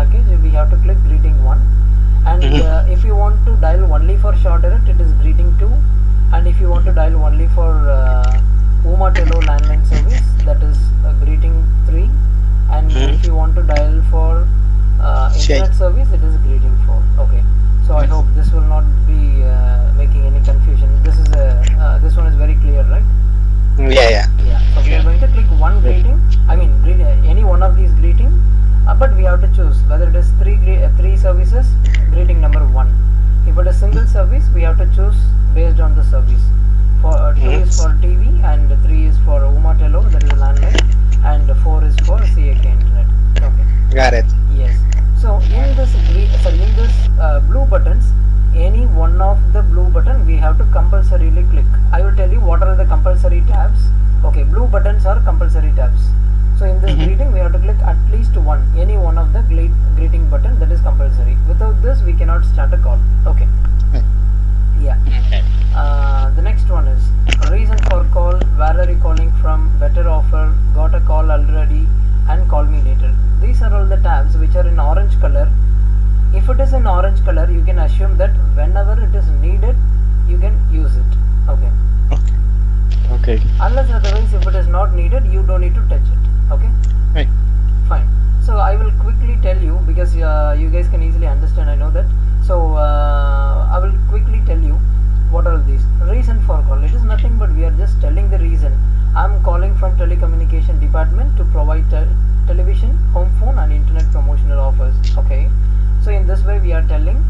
package, we have to click greeting 1. And if you want to dial only for short direct, it is greeting 2. And if you want to dial only for Homeowner landline service, that is greeting 3. And if you want to dial for internet service, it is greeting 4. Okay, so I hope this will not be making any confusion. This is this one is very clear, right? Yeah. So we are going to click one greeting. I mean, any one of these greeting, but we have to choose whether it is three services. Greeting number 1. If it is single service, we have to choose based on the service. For 2 is for TV, and 3 is for Homeowner, that is a landline, and 4 is for CAK internet. Okay. Got it. Yes. So in this blue buttons, any one of the blue button we have to compulsorily click. I will tell you what are the compulsory tabs. Okay, blue buttons are compulsory tabs. So in this greeting, we have to click at least one, any one of the greeting button, that is compulsory. Without this, we cannot start a call. Okay. Yeah. The next one is reason for call, where are you calling from, better offer, got a call already, and call me later. These are all the tabs which are in orange color. If it is in orange color, you can assume that whenever it is needed, you can use it. Okay. Unless otherwise, if it is not needed, you don't need to touch it. Okay. Right. Fine. So I will quickly tell you, because you guys can easily understand, I know that. So I will quickly tell you what are these. Reason for call. It is nothing but we are just telling the reason. I am calling from telecommunication department to provide television, home phone, and internet promotional offers. Okay. So in this way we are telling,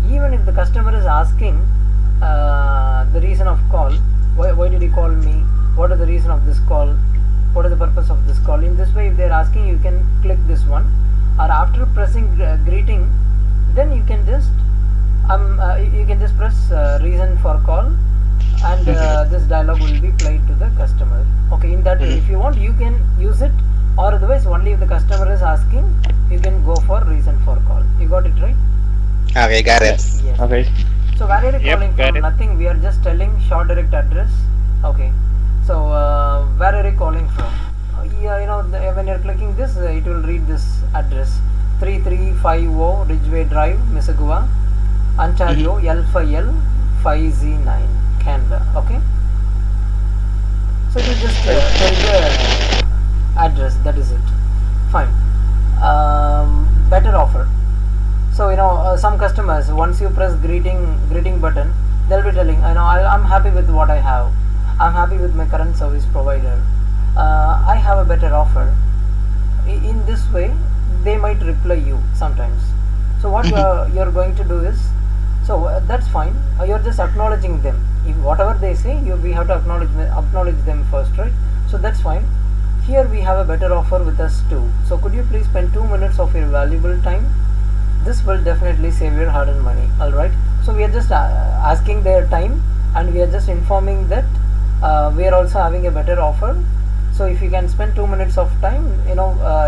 even if the customer is asking the reason of call, why did you call me, what is the reason of this call, what is the purpose of this call. In this way, if they are asking, you can click this one, or after pressing greeting, then you can just press reason for call, and this dialog will be played to the customer. Okay, in that way, if you want, you can use it, or otherwise only if the customer is asking, you can go for reason for call. You got it right? Okay, got it. Yes. Okay. So where are you calling from? Nothing. We are just telling short direct address. Okay. So where are you calling from? When you're clicking this, it will read this address: 3350 Ridgeway Drive, Mississauga, Ontario, L5L 5Z9, Canada. Okay. So you just tell the address. That is it. Fine. Better offer. So some customers, once you press greeting button, they'll be telling, I'm happy with what I have. I'm happy with my current service provider. I have a better offer. In this way, they might reply you sometimes. So what you're going to do is, that's fine. You're just acknowledging them. If whatever they say, we have to acknowledge them first, right? So that's fine. Here we have a better offer with us too. So could you please spend 2 minutes of your valuable time? This will definitely save your hard-earned money. All right. So we are just asking their time, and we are just informing that we are also having a better offer. So if you can spend 2 minutes of time,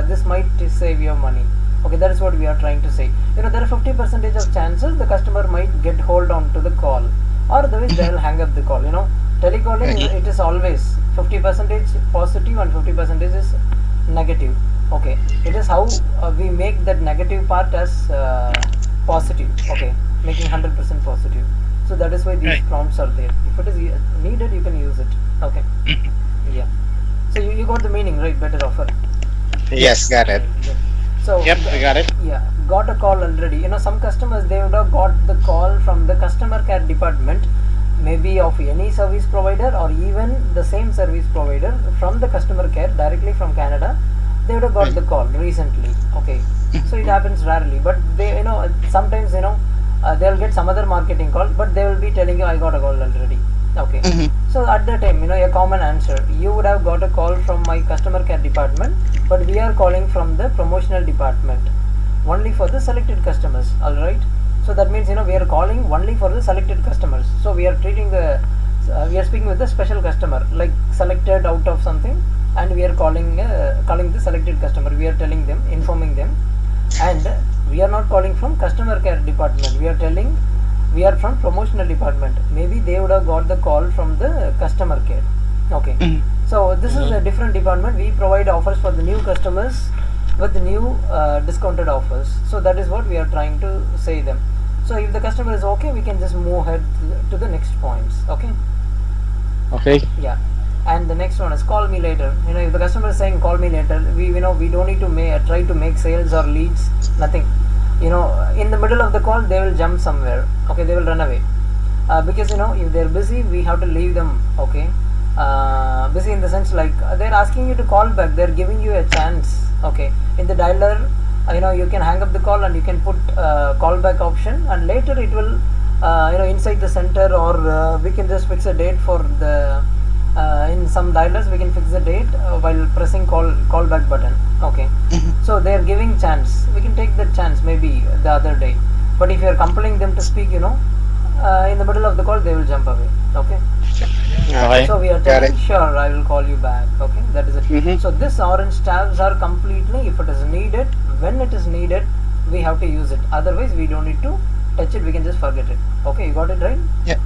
this might save your money. Okay, that is what we are trying to say. There are 50% of chances the customer might get hold on to the call, or otherwise they will hang up the call. Telecalling, it is always 50% positive and 50% is negative. Okay, it is how we make that negative part as positive. Okay, making 100% positive. So that is why these prompts are there. If it is needed, you can use it. Okay. Yeah. So you got the meaning, right? Better offer. Yes, got it. So Yep, I got it. Yeah, got a call already. Some customers, they would have got the call from the customer care department, maybe of any service provider, or even the same service provider from the customer care directly from Canada. They would have got the call recently. Okay, so it happens rarely, but they sometimes they'll get some other marketing call, but they will be telling you, I got a call already. Okay. So at that time, a common answer, you would have got a call from my customer care department, but we are calling from the promotional department only for the selected customers. All right. So that means we are calling only for the selected customers. So we are treating we are speaking with the special customer, like selected out of something, and we are calling the selected customer. We are telling them, informing them, and we are not calling from customer care department. We are telling we are from promotional department. Maybe they would have got the call from the customer care. Okay. So this is a different department. We provide offers for the new customers with new discounted offers. So that is what we are trying to say them. So if the customer is okay, we can just move ahead to the next points. Okay. Yeah. And the next one is call me later. If the customer is saying call me later, we don't need to try to make sales or leads, nothing. In the middle of the call they will jump somewhere. Okay, they will run away, because if they're busy, we have to leave them. Okay. Busy in the sense like they're asking you to call back, they're giving you a chance. Okay, in the dialer, you can hang up the call and you can put callback option, and later it will inside the center, or we can just fix a date for the in some dialers we can fix the date while pressing callback button. Okay. So they're giving chance, we can take that chance maybe the other day. But if you're compelling them to speak, in the middle of the call they will jump away. Okay. So we are telling, sure, I will call you back. Okay, that is it. So this orange tabs are completely, if it is needed, when it is needed, we have to use it. Otherwise we don't need to touch it, we can just forget it. Okay, you got it right? Yeah.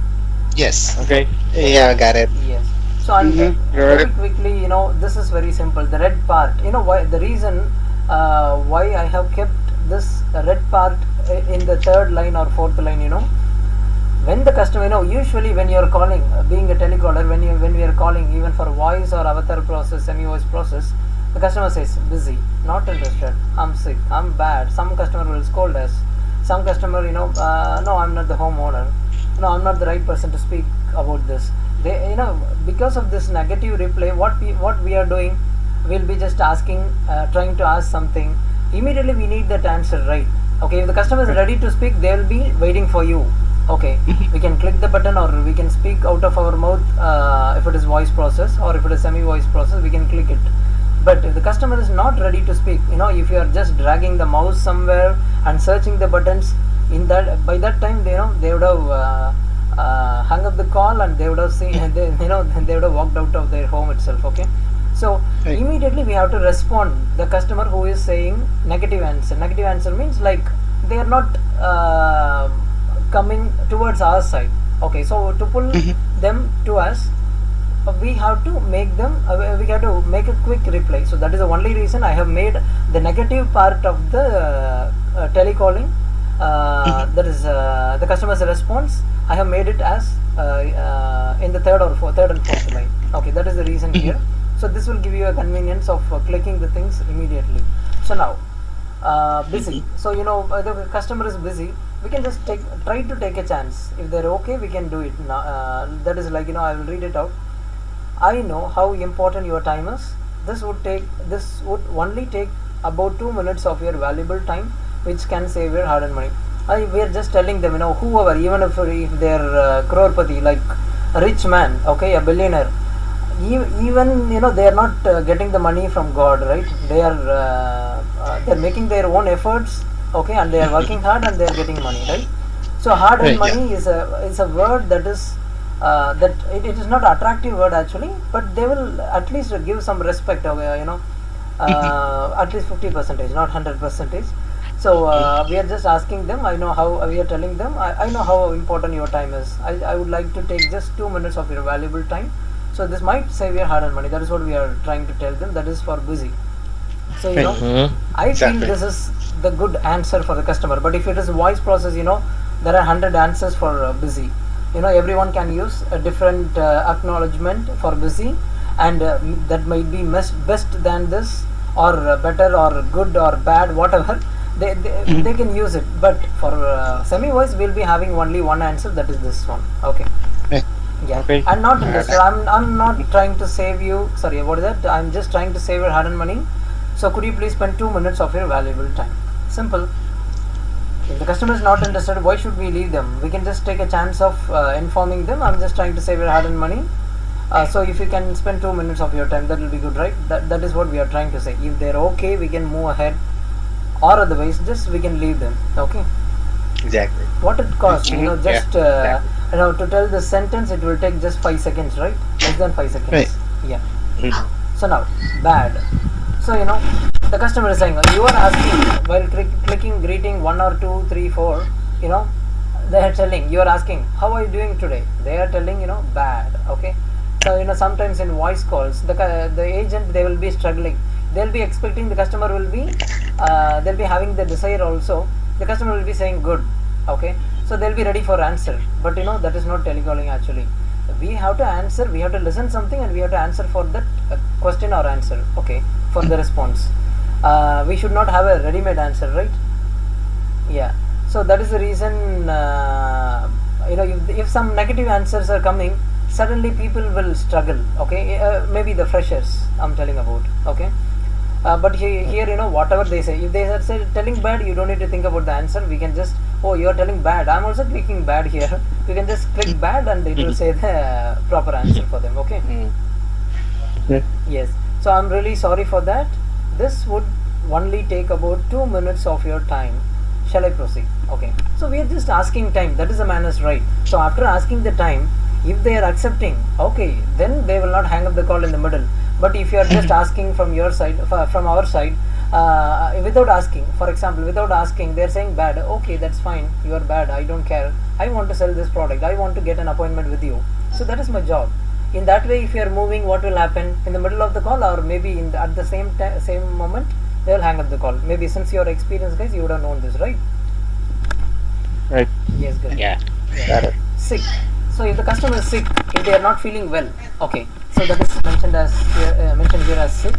Yes. Okay. Yeah, got it. Yes. So and very quickly, this is very simple. The red part, why the reason why I have kept this red part in the third line or fourth line, when the customer, usually when you are calling, being a telecaller, when we are calling even for voice or avatar process, semi-voice process, the customer says busy, not interested, I'm sick, I'm bad. Some customer will scold us. Some customer, no, I'm not the homeowner, no, I'm not the right person to speak about this. They, because of this negative replay, what we are doing, we'll be just asking, trying to ask something. Immediately we need that answer, right? Okay, if the customer is ready to speak, they will be waiting for you. Okay, we can click the button, or we can speak out of our mouth if it is voice process, or if it is semi-voice process, we can click it. But if the customer is not ready to speak, if you are just dragging the mouse somewhere and searching the buttons, by that time they would have hung up the call, and they would have seen they would have walked out of their home itself. Okay. So immediately we have to respond the customer who is saying negative answer. Negative answer means like they are not coming towards our side. Okay, so to pull them to us, we have to make them we have to make a quick reply. So that is the only reason I have made the negative part of the telecalling, that is the customer's response, I have made it as in the third and fourth line. Okay, that is the reason here. So this will give you a convenience of clicking the things immediately. So now busy, so the customer is busy, we can just try to take a chance. If they're okay, we can do it now. That is like, I will read it out. I know how important your time is. This would only take about 2 minutes of your valuable time, which can save your hard-earned money. We are just telling them, whoever, even if they're crorepati, like a rich man, okay, a billionaire, even they are not getting the money from God, right? They are they're making their own efforts, okay, and they are working hard and they are getting money, right? So hard-earned money is a word that is that it is not attractive word actually, but they will at least give some respect, at least 50%, not 100%. So we are just asking them, we are telling them, I know how important your time is. I would like to take just 2 minutes of your valuable time. So this might save your hard-earned money. That is what we are trying to tell them. That is for busy. So I feel this is the good answer for the customer. But if it is voice process, there are 100 answers for busy. Everyone can use a different acknowledgement for busy, and that might be best than this, or better, or good, or bad, whatever. They can use it. But for semi-voice, we'll be having only one answer. That is this one. Okay. Yeah, okay. I'm not interested. I'm not trying to save you. Sorry about that. I'm just trying to save your hard-earned money. So could you please spend 2 minutes of your valuable time? Simple. If the customer is not interested, why should we leave them? We can just take a chance of informing them. I'm just trying to save your hard-earned money. So if you can spend 2 minutes of your time, that will be good, right? That is what we are trying to say. If they're okay, we can move ahead, or otherwise, just we can leave them. Okay. Exactly. What it costs, just to tell the sentence, it will take just 5 seconds, right? Less than 5 seconds. Right. Yeah. So now, bad. So the customer is saying, you are asking while clicking greeting 1 or 2, 3, 4, they are telling, you are asking, how are you doing today? They are telling, bad. Okay. So sometimes in voice calls, the agent, they will be struggling. they'll be expecting the customer will be they'll be having the desire also. The customer will be saying good, okay, so they'll be ready for answer. But that is not telecalling actually. We have to answer, we have to listen something, and we have to answer for that question or answer, okay, for the response. We should not have a ready-made answer, right? Yeah. So that is the reason if some negative answers are coming, suddenly people will struggle, okay. Maybe the freshers I'm telling about, okay. But here whatever they say, if they are telling bad, you don't need to think about the answer. We can just, oh, you are telling bad, I'm also clicking bad here. You can just click bad and it will say the proper answer for them, okay. Yes. So I'm really sorry for that. This would only take about 2 minutes of your time. Shall I proceed? Okay. So we are just asking time. That is the manners, right? So after asking the time, if they are accepting, okay, then they will not hang up the call in the middle. But if you are just asking from your side, from our side, without asking, for example, without asking, they are saying bad. Okay, that's fine. You are bad. I don't care. I want to sell this product. I want to get an appointment with you. So that is my job. In that way, if you are moving, what will happen in the middle of the call, or maybe at the same moment, they will hang up the call. Maybe since you are experienced guys, you would have known this, right? Right. Yes, good. Yeah. Got it. Sick. So if the customer is sick, if they are not feeling well, okay, so that is mentioned here as sick.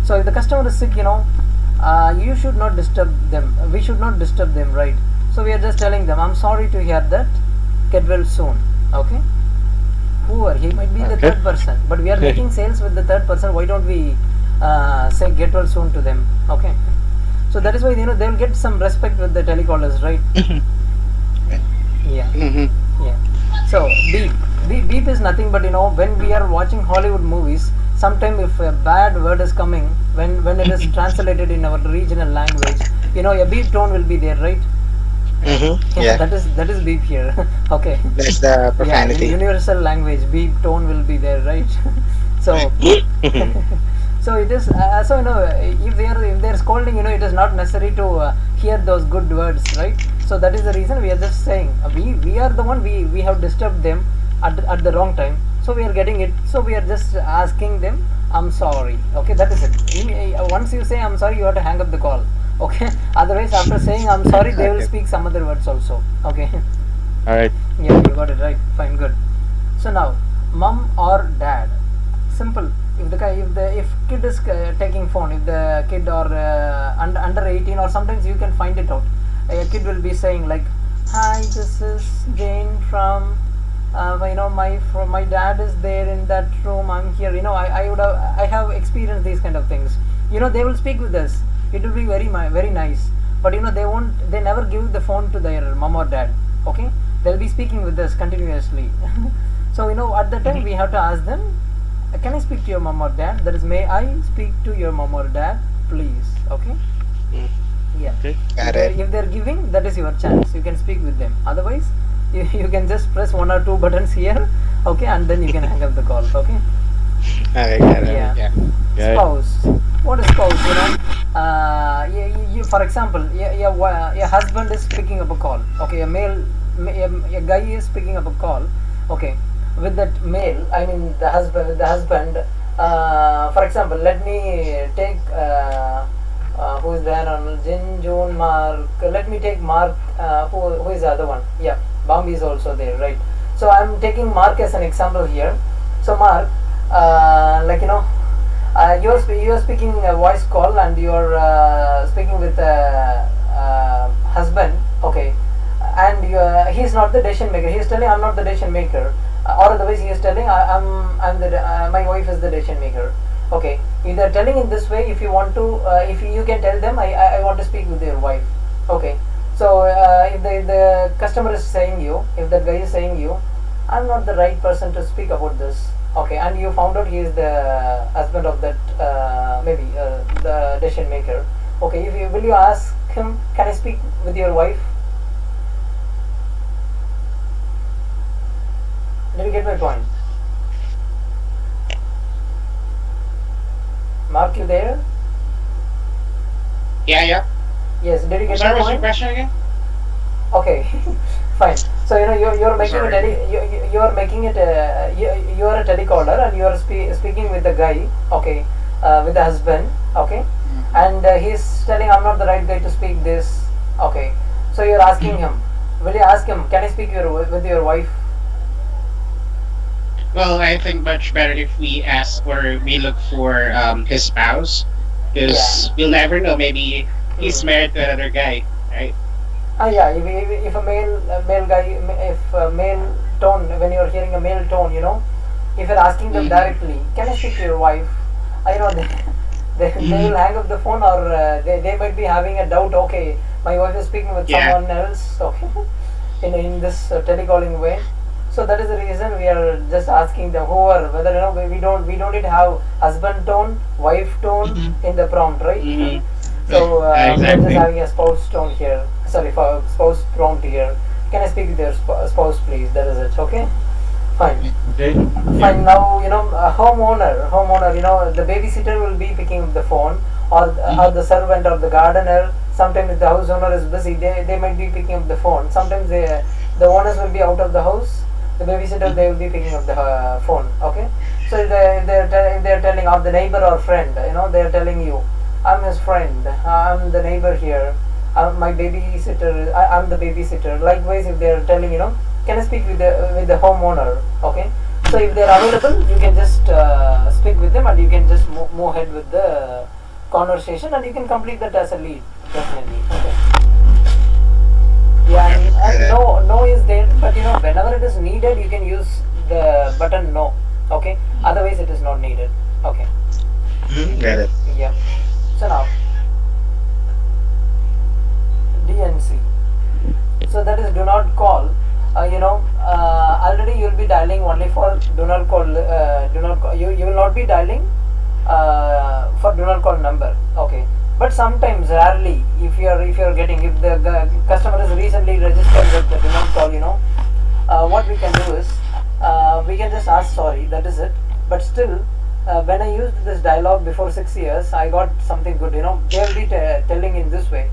So if the customer is sick, you should not disturb them. We should not disturb them, right? So we are just telling them, I'm sorry to hear that. Get well soon. Okay. Whoever he might be the third person, but we are making sales with the third person. Why don't we say get well soon to them? Okay. So that is why they will get some respect with the telecallers, right? Yeah. Yeah. So beep is nothing but when we are watching Hollywood movies, sometimes if a bad word is coming, when it is translated in our regional language, a beep tone will be there, right? Yeah. That is beep here. Okay. That's the profanity. Yeah, in universal language, beep tone will be there, right? So so it is if they are scolding, it is not necessary to hear those good words, right? So that is the reason we are just saying we are the one, we have disturbed them at the wrong time, so we are getting it. So we are just asking them, I'm sorry. Okay, that is it. Once you say I'm sorry, you have to hang up the call. Okay. Otherwise, after saying I'm sorry, they will speak some other words also. Okay. All right. Yeah, you got it right. Fine, good. So now, mom or dad. Simple. If kid is taking phone, if the kid or under 18, or sometimes you can find it out. A kid will be saying like, "Hi, this is Jane from." My dad is there in that room. I'm here. I have experienced these kind of things. They will speak with us. It will be very nice. But they never give the phone to their mom or dad. Okay, they'll be speaking with us continuously. So at the time we have to ask them, can I speak to your mom or dad? That is, may I speak to your mom or dad, please? Okay. Yeah. Okay. If they're giving, that is your chance. You can speak with them. Otherwise, you can just press 1 or 2 buttons here, okay, and then you can hang up the call. Okay. Okay, got it. Yeah. Yeah. Spouse. What is spouse? You for example, your husband is picking up a call. Okay, a guy is picking up a call. Okay, with that male, I mean the husband. For example, let me take who is there on Jin, June, Mark. Let me take Mark. Who is the other one? Yeah, Bambi is also there, right? So I'm taking Mark as an example here. So Mark, you're speaking a voice call, and you're speaking with husband, okay, and he's not the decision maker. He's telling I'm not the decision maker, or otherwise he is telling my wife is the decision maker. Okay, if they're telling in this way, if you want to, if you can tell them I want to speak with your wife. Okay, so if the customer is saying you, if that guy is saying you, I'm not the right person to speak about this. Okay, and you found out he is the husband of that maybe the decision maker. Okay, will you ask him, can I speak with your wife? Did you get my point? Mark, you there? Yeah. Yes, did you get Sorry, my what's your point? question again? Okay, fine. So you're making you are making it you are a telecaller, and you are speaking with the guy. Okay, with the husband, okay, and he's telling I'm not the right guy to speak this, okay. So you're asking him, will you ask him, can I speak with your wife? Well, I think much better if we ask or we look for his spouse, Yeah. because we'll never know. Maybe he's Hmm. married to another guy, right? Yeah, if a male guy, if a male tone, when you're hearing a male tone, if you're asking them Hmm. directly, can I speak to your wife? They will hang up the phone, or they might be having a doubt. Okay, my wife is speaking with Yeah. someone else. Okay, in this telecalling way. So that is the reason we are just asking them whoever, whether we don't need to have husband tone, wife tone Hmm. in the prompt, right? Hmm. So we are just Exactly. having a spouse tone here. Sorry, for spouse prompt here. Can I speak with your spouse, please? That is it. Okay, fine. Okay. Yep. Fine. Now a homeowner. The babysitter will be picking up the phone, or the servant or the gardener. Sometimes if the house owner is busy, they might be picking up the phone. Sometimes the owners will be out of the house. The babysitter, they will be picking up the phone. Okay. So if they're telling, or the neighbor or friend, they're telling you, I'm his friend. I'm the neighbor here. My babysitter. I'm the babysitter. Likewise, if they're telling, can I speak with the homeowner? Okay. So if they're available, you can just speak with them, and you can just move ahead with the conversation, and you can complete that as a lead. Definitely. Okay. Yeah, Yep. and Got it. no is there, but whenever it is needed, you can use the button no. Okay. Otherwise, it is not needed. Okay. Got it. Yeah. So now DNC. So that is do not call. Already you will be dialing only for do not call. Do not call. You will not be dialing for do not call number. Okay. But sometimes, rarely, if you are getting, if the customer is recently registered with the do not call, what we can do is we can just ask sorry. That is it. But still, when I used this dialogue before 6 years, I got something good. They'll be telling in this way.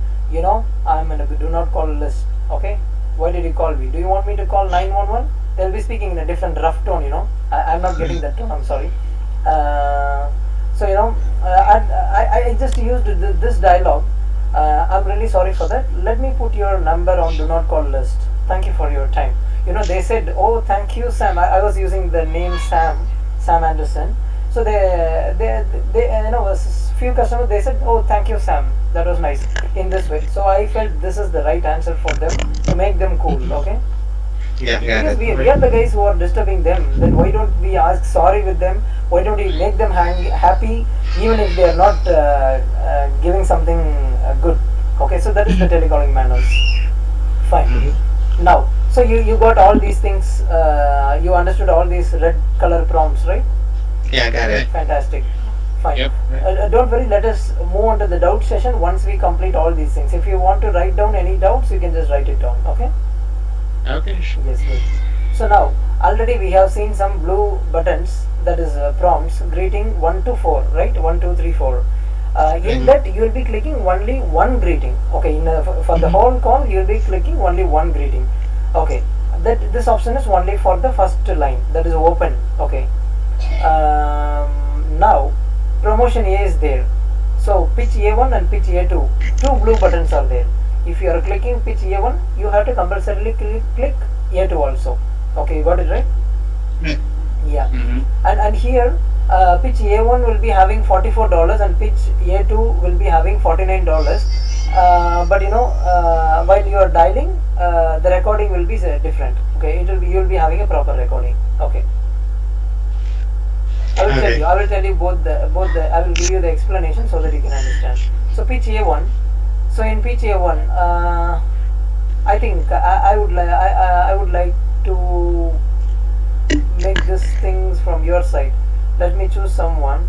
I'm in a do not call list. Okay, why did you call me? Do you want me to call 911? They'll be speaking in a different rough tone. I'm not getting that tone. I'm sorry. So I just used this dialogue. I'm really sorry for that. Let me put your number on do not call list. Thank you for your time. They said, oh, thank you, Sam. I was using the name Sam Anderson. So they a few customers, they said, oh, thank you, Sam. That was nice. In this way, so I felt this is the right answer for them to make them cool. Okay. Yeah, got Because it. we Right. are the guys who are disturbing them. Then why don't we ask sorry with them? Why don't we make them happy, even if they are not giving something good? Okay, so that is the telecalling manners. Fine. Mm-hmm. Now, so you got all these things. You understood all these red color prompts, right? Yeah, got it. Fantastic. Fine. Yep. Right. Don't worry. Let us move on to the doubt session once we complete all these things. If you want to write down any doubts, you can just write it down. Okay. Okay. Yes, good. So now, already we have seen some blue buttons, that is prompts, greeting 1 to 4, right? 1, 2, 3, 4. In Mm-hmm. that, you will be clicking only one greeting. Okay, for the whole call, you will be clicking only one greeting. Okay, that this option is only for the first line, that is open. Okay. Now, promotion A is there. So, pitch A1 and pitch A2, two blue buttons are there. If you are clicking pitch A1, you have to compulsorily click A2 also. Okay, you got it right? Yeah. Mm-hmm. And here, pitch A1 will be having $44 and pitch A2 will be having $49. But while you are dialing, the recording will be different. Okay, you will be having a proper recording. Okay. I will tell Okay. you. I will tell you both the. I will give you the explanation so that you can understand. So pitch A1. So in pitch A1, I think I would like to make these things from your side. Let me choose someone.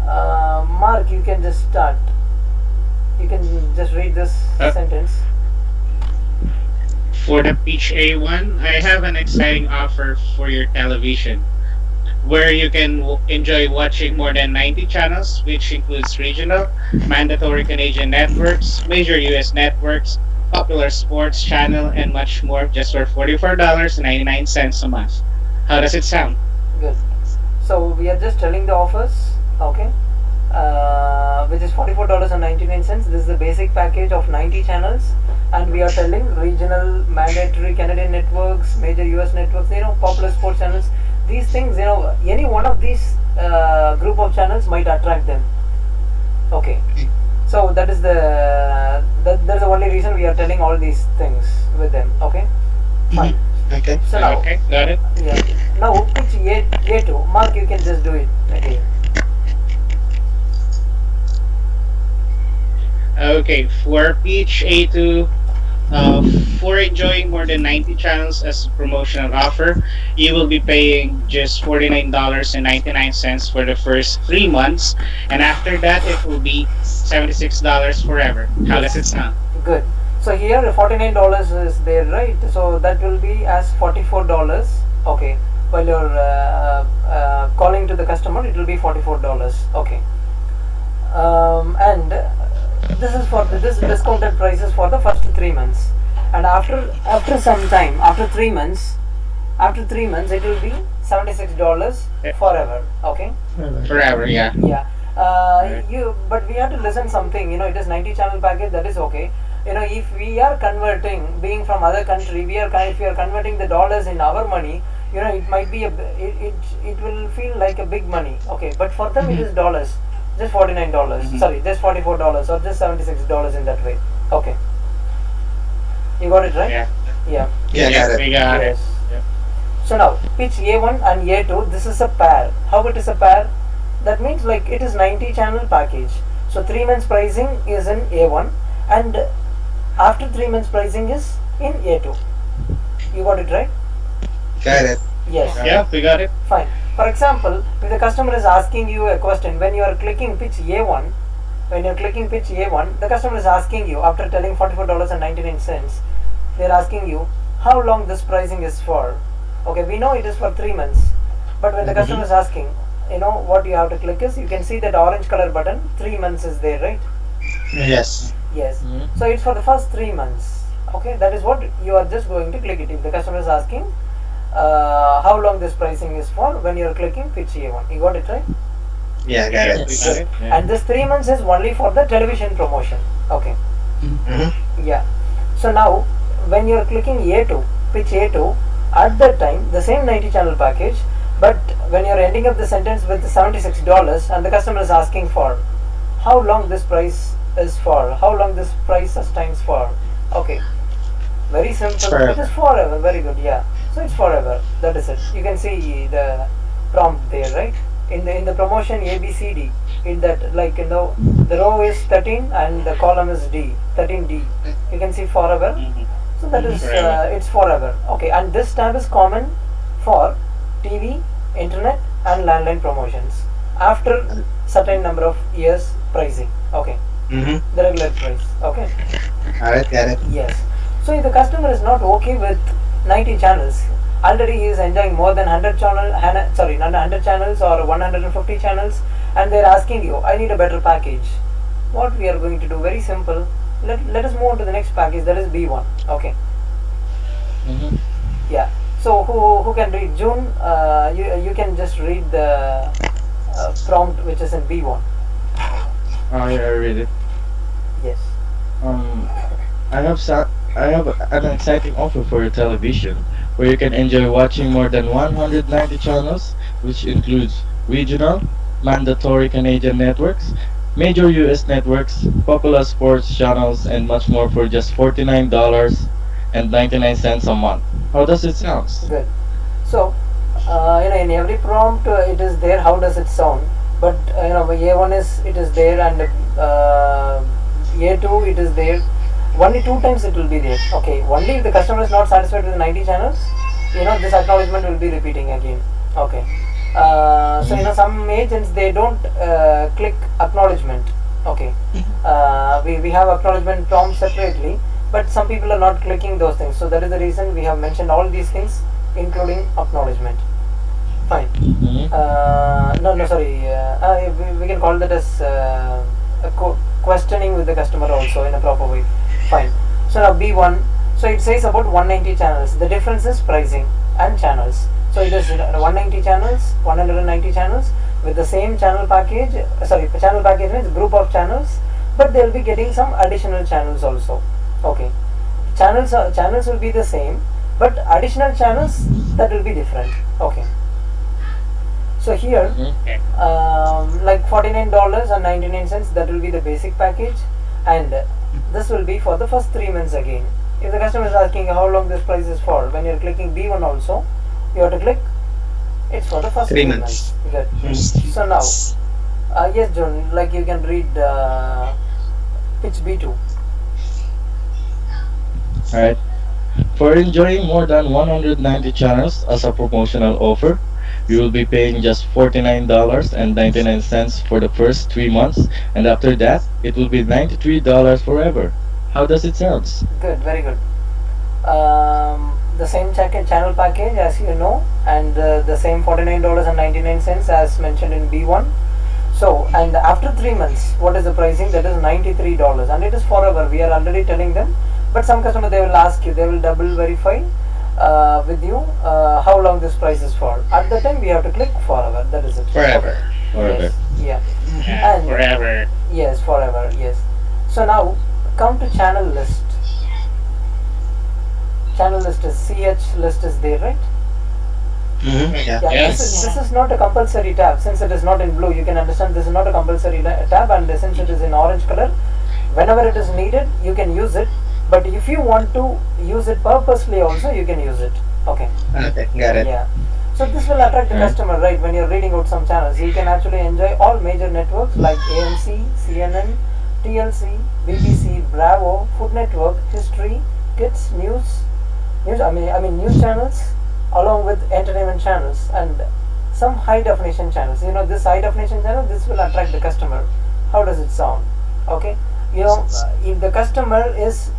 Mark, you can just start. You can just read this Uh, sentence. for the Peach A1, I have an exciting offer for your television, where you can enjoy watching more than 90 channels, which includes regional, mandatory Canadian networks, major US networks, popular sports channel, and much more, just for $44.99 a month. How does it sound? Good. So we are just telling the offers. Okay, which is $44.99. This is the basic package of 90 channels, and we are telling regional, mandatory Canadian networks, major US networks, popular sports channels. These things, any one of these group of channels might attract them. Okay, so that is that's the only reason we are telling all these things with them. Okay, fine. Okay. So now, Okay, got it. yeah, now pitch A2. Mark, you can just do it again. Okay, for Peach A2, for enjoying more than 90 channels as a promotional offer, you will be paying just $49.99 for the first 3 months, and after that, it will be $76 forever. How does it sound? Good. So here $49 is there, right? So that will be as $44. Okay. While you're calling to the customer, it will be $44. Okay. And this is for this discounted prices for the first 3 months. And after some time, after 3 months, it will be $76 forever. Okay. Forever, yeah. Yeah. But we have to listen something. It is 90 channel package. That is okay. If we are converting, being from other country, if we are converting the dollars in our money, it might be it will feel like a big money. Okay, but for them it is dollars, just $49. Sorry, just $44 or just $76 in that way. Okay, you got it right? Yeah. Yeah. Yeah, Yes, got we it. got it. Yes. Yep. So now pitch A1 and A2. This is a pair. How it is a pair? That means like it is 90 channel package. So 3 months pricing is in A1, and after 3 months pricing is in A2. You got it right? Got it. Yes. Yeah, we got it. Fine. For example, if the customer is asking you a question when you are clicking pitch A1, the customer is asking you after telling $44.99, they are asking you how long this pricing is for. Okay, we know it is for 3 months, but when the customer is asking, what you have to click is, you can see that orange color button, 3 months is there, right? Yes. Yes. So it's for the first 3 months. Okay, that is what you are just going to click it. If the customer is asking how long this pricing is for, when you are clicking pitch A1, you got it right? Yeah, got Yes, it. we got it. Yeah. And this 3 months is only for the television promotion. Okay. Yeah. So now when you are clicking A2, pitch A2, at that time the same 90 channel package, but when you are ending up the sentence with $76 and the customer is asking for how long this price is for, how long this price sustains for. Okay, very simple. Forever. It is forever. Very good. Yeah, so it's forever. That is it. You can see the prompt there, right? In the promotion ABCD, in that, like, the row is 13 and the column is D, 13D. You can see forever. So that is Forever. it's forever. Okay, and this tab is common for TV, internet, and landline promotions after certain number of years pricing. Okay, the regular price. Okay. Alright, got it. Yes. So if the customer is not okay with 90 channels, already he is enjoying more than 100 not 100 channels or 150 channels, and they are asking you, I need a better package. What we are going to do, very simple. Let us move on to the next package, that is B1. Okay. Yeah. So who can read? June, you can just read the prompt which is in B1. Oh yeah, I read it. Yes. Um, I have an exciting offer for your television, where you can enjoy watching more than 190 channels, which includes regional, mandatory Canadian networks, major US networks, popular sports channels, and much more for just $49.99 a month. How does it sound? Good. So, in every prompt it is there. How does it sound? But A1 is it is there, and A2 it is there. Only 2 times it will be there. Okay. Only if the customer is not satisfied with the 90 channels, this acknowledgement will be repeating again. Okay. So some agents, they don't click acknowledgement. Okay. We have acknowledgement prompt separately, but some people are not clicking those things. So that is the reason we have mentioned all these things, including acknowledgement. Fine. No, sorry. We can call that as questioning with the customer also in a proper way. Fine. So now B1. So it says about 190 channels. The difference is pricing and channels. So it is 190 channels, 190 channels. with the same channel package. Sorry, channel package means group of channels, but they'll be getting some additional channels also. Okay, channels will be the same, but additional channels that will be different. Okay, so here Mhm. Okay. like $49.99, that will be the basic package, and this will be for the first 3 months again. If the customer is asking how long this price is for, when you're clicking B1 also, you have to click it's for the first 3 3 months. months. Good. Mm. So now, yes, John, like you can read pitch B2. Alright. For enjoying more than 190 channels as a promotional offer, you will be paying just $49.99 for the first 3 months, and after that, it will be $93 forever. How does it sound? Good, very good. The same channel package as you know, and the same $49.99 as mentioned in B1. So, and after 3 months, what is the pricing? That is $93, and it is forever. We are already telling them, but some customer they will ask you, they will double verify with you how long this price is for. At the time, we have to click forever. That is it. Forever. Forever. Yes. Yeah. Yeah, And forever. yes, forever. Yes. So now come to channel list. Channel list is CH list is there, right? Yeah. Yeah, Yes. this is not a compulsory tab. Since it is not in blue, you can understand this is not a compulsory tab, and since it is in orange color, whenever it is needed, you can use it. But if you want to use it purposely also, you can use it. Okay. Okay, got it. Yeah. So this will attract the Alright. customer, right? When you're reading out some channels, you can actually enjoy all major networks like AMC, CNN, TLC, BBC, Bravo, Food Network, History, Kids, News. I mean news channels, along with entertainment channels and some high definition channels. You know, this high definition channel, this will attract the customer. How does it sound? Okay. You know, if the customer is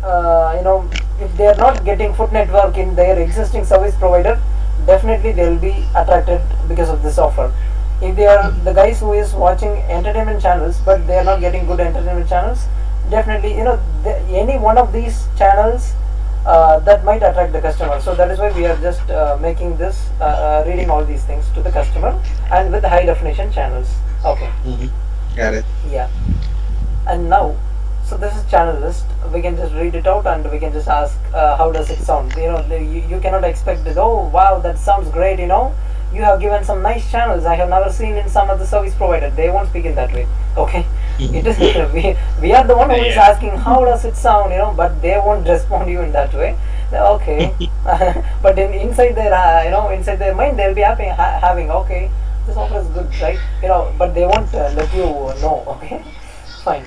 if they are not getting Food Network in their existing service provider, definitely they will be attracted because of this offer. If they are the guys who is watching entertainment channels but they are not getting good entertainment channels, definitely any one of these channels that might attract the customer. So that is why we are just making this reading all these things to the customer, and with high definition channels. Okay. Got it. Yeah. And now, so this is channel list. We can just read it out and we can just ask how does it sound. You cannot expect it. Oh wow, that sounds great. You have given some nice channels I have never seen in some other service provider. They won't speak in that way. Okay. It is we are the one who is Yeah. asking how does it sound. But they won't respond you in that way. Okay. But inside their inside their mind they'll be having okay, this offer is good, right? But they won't let you know. Okay. Fine.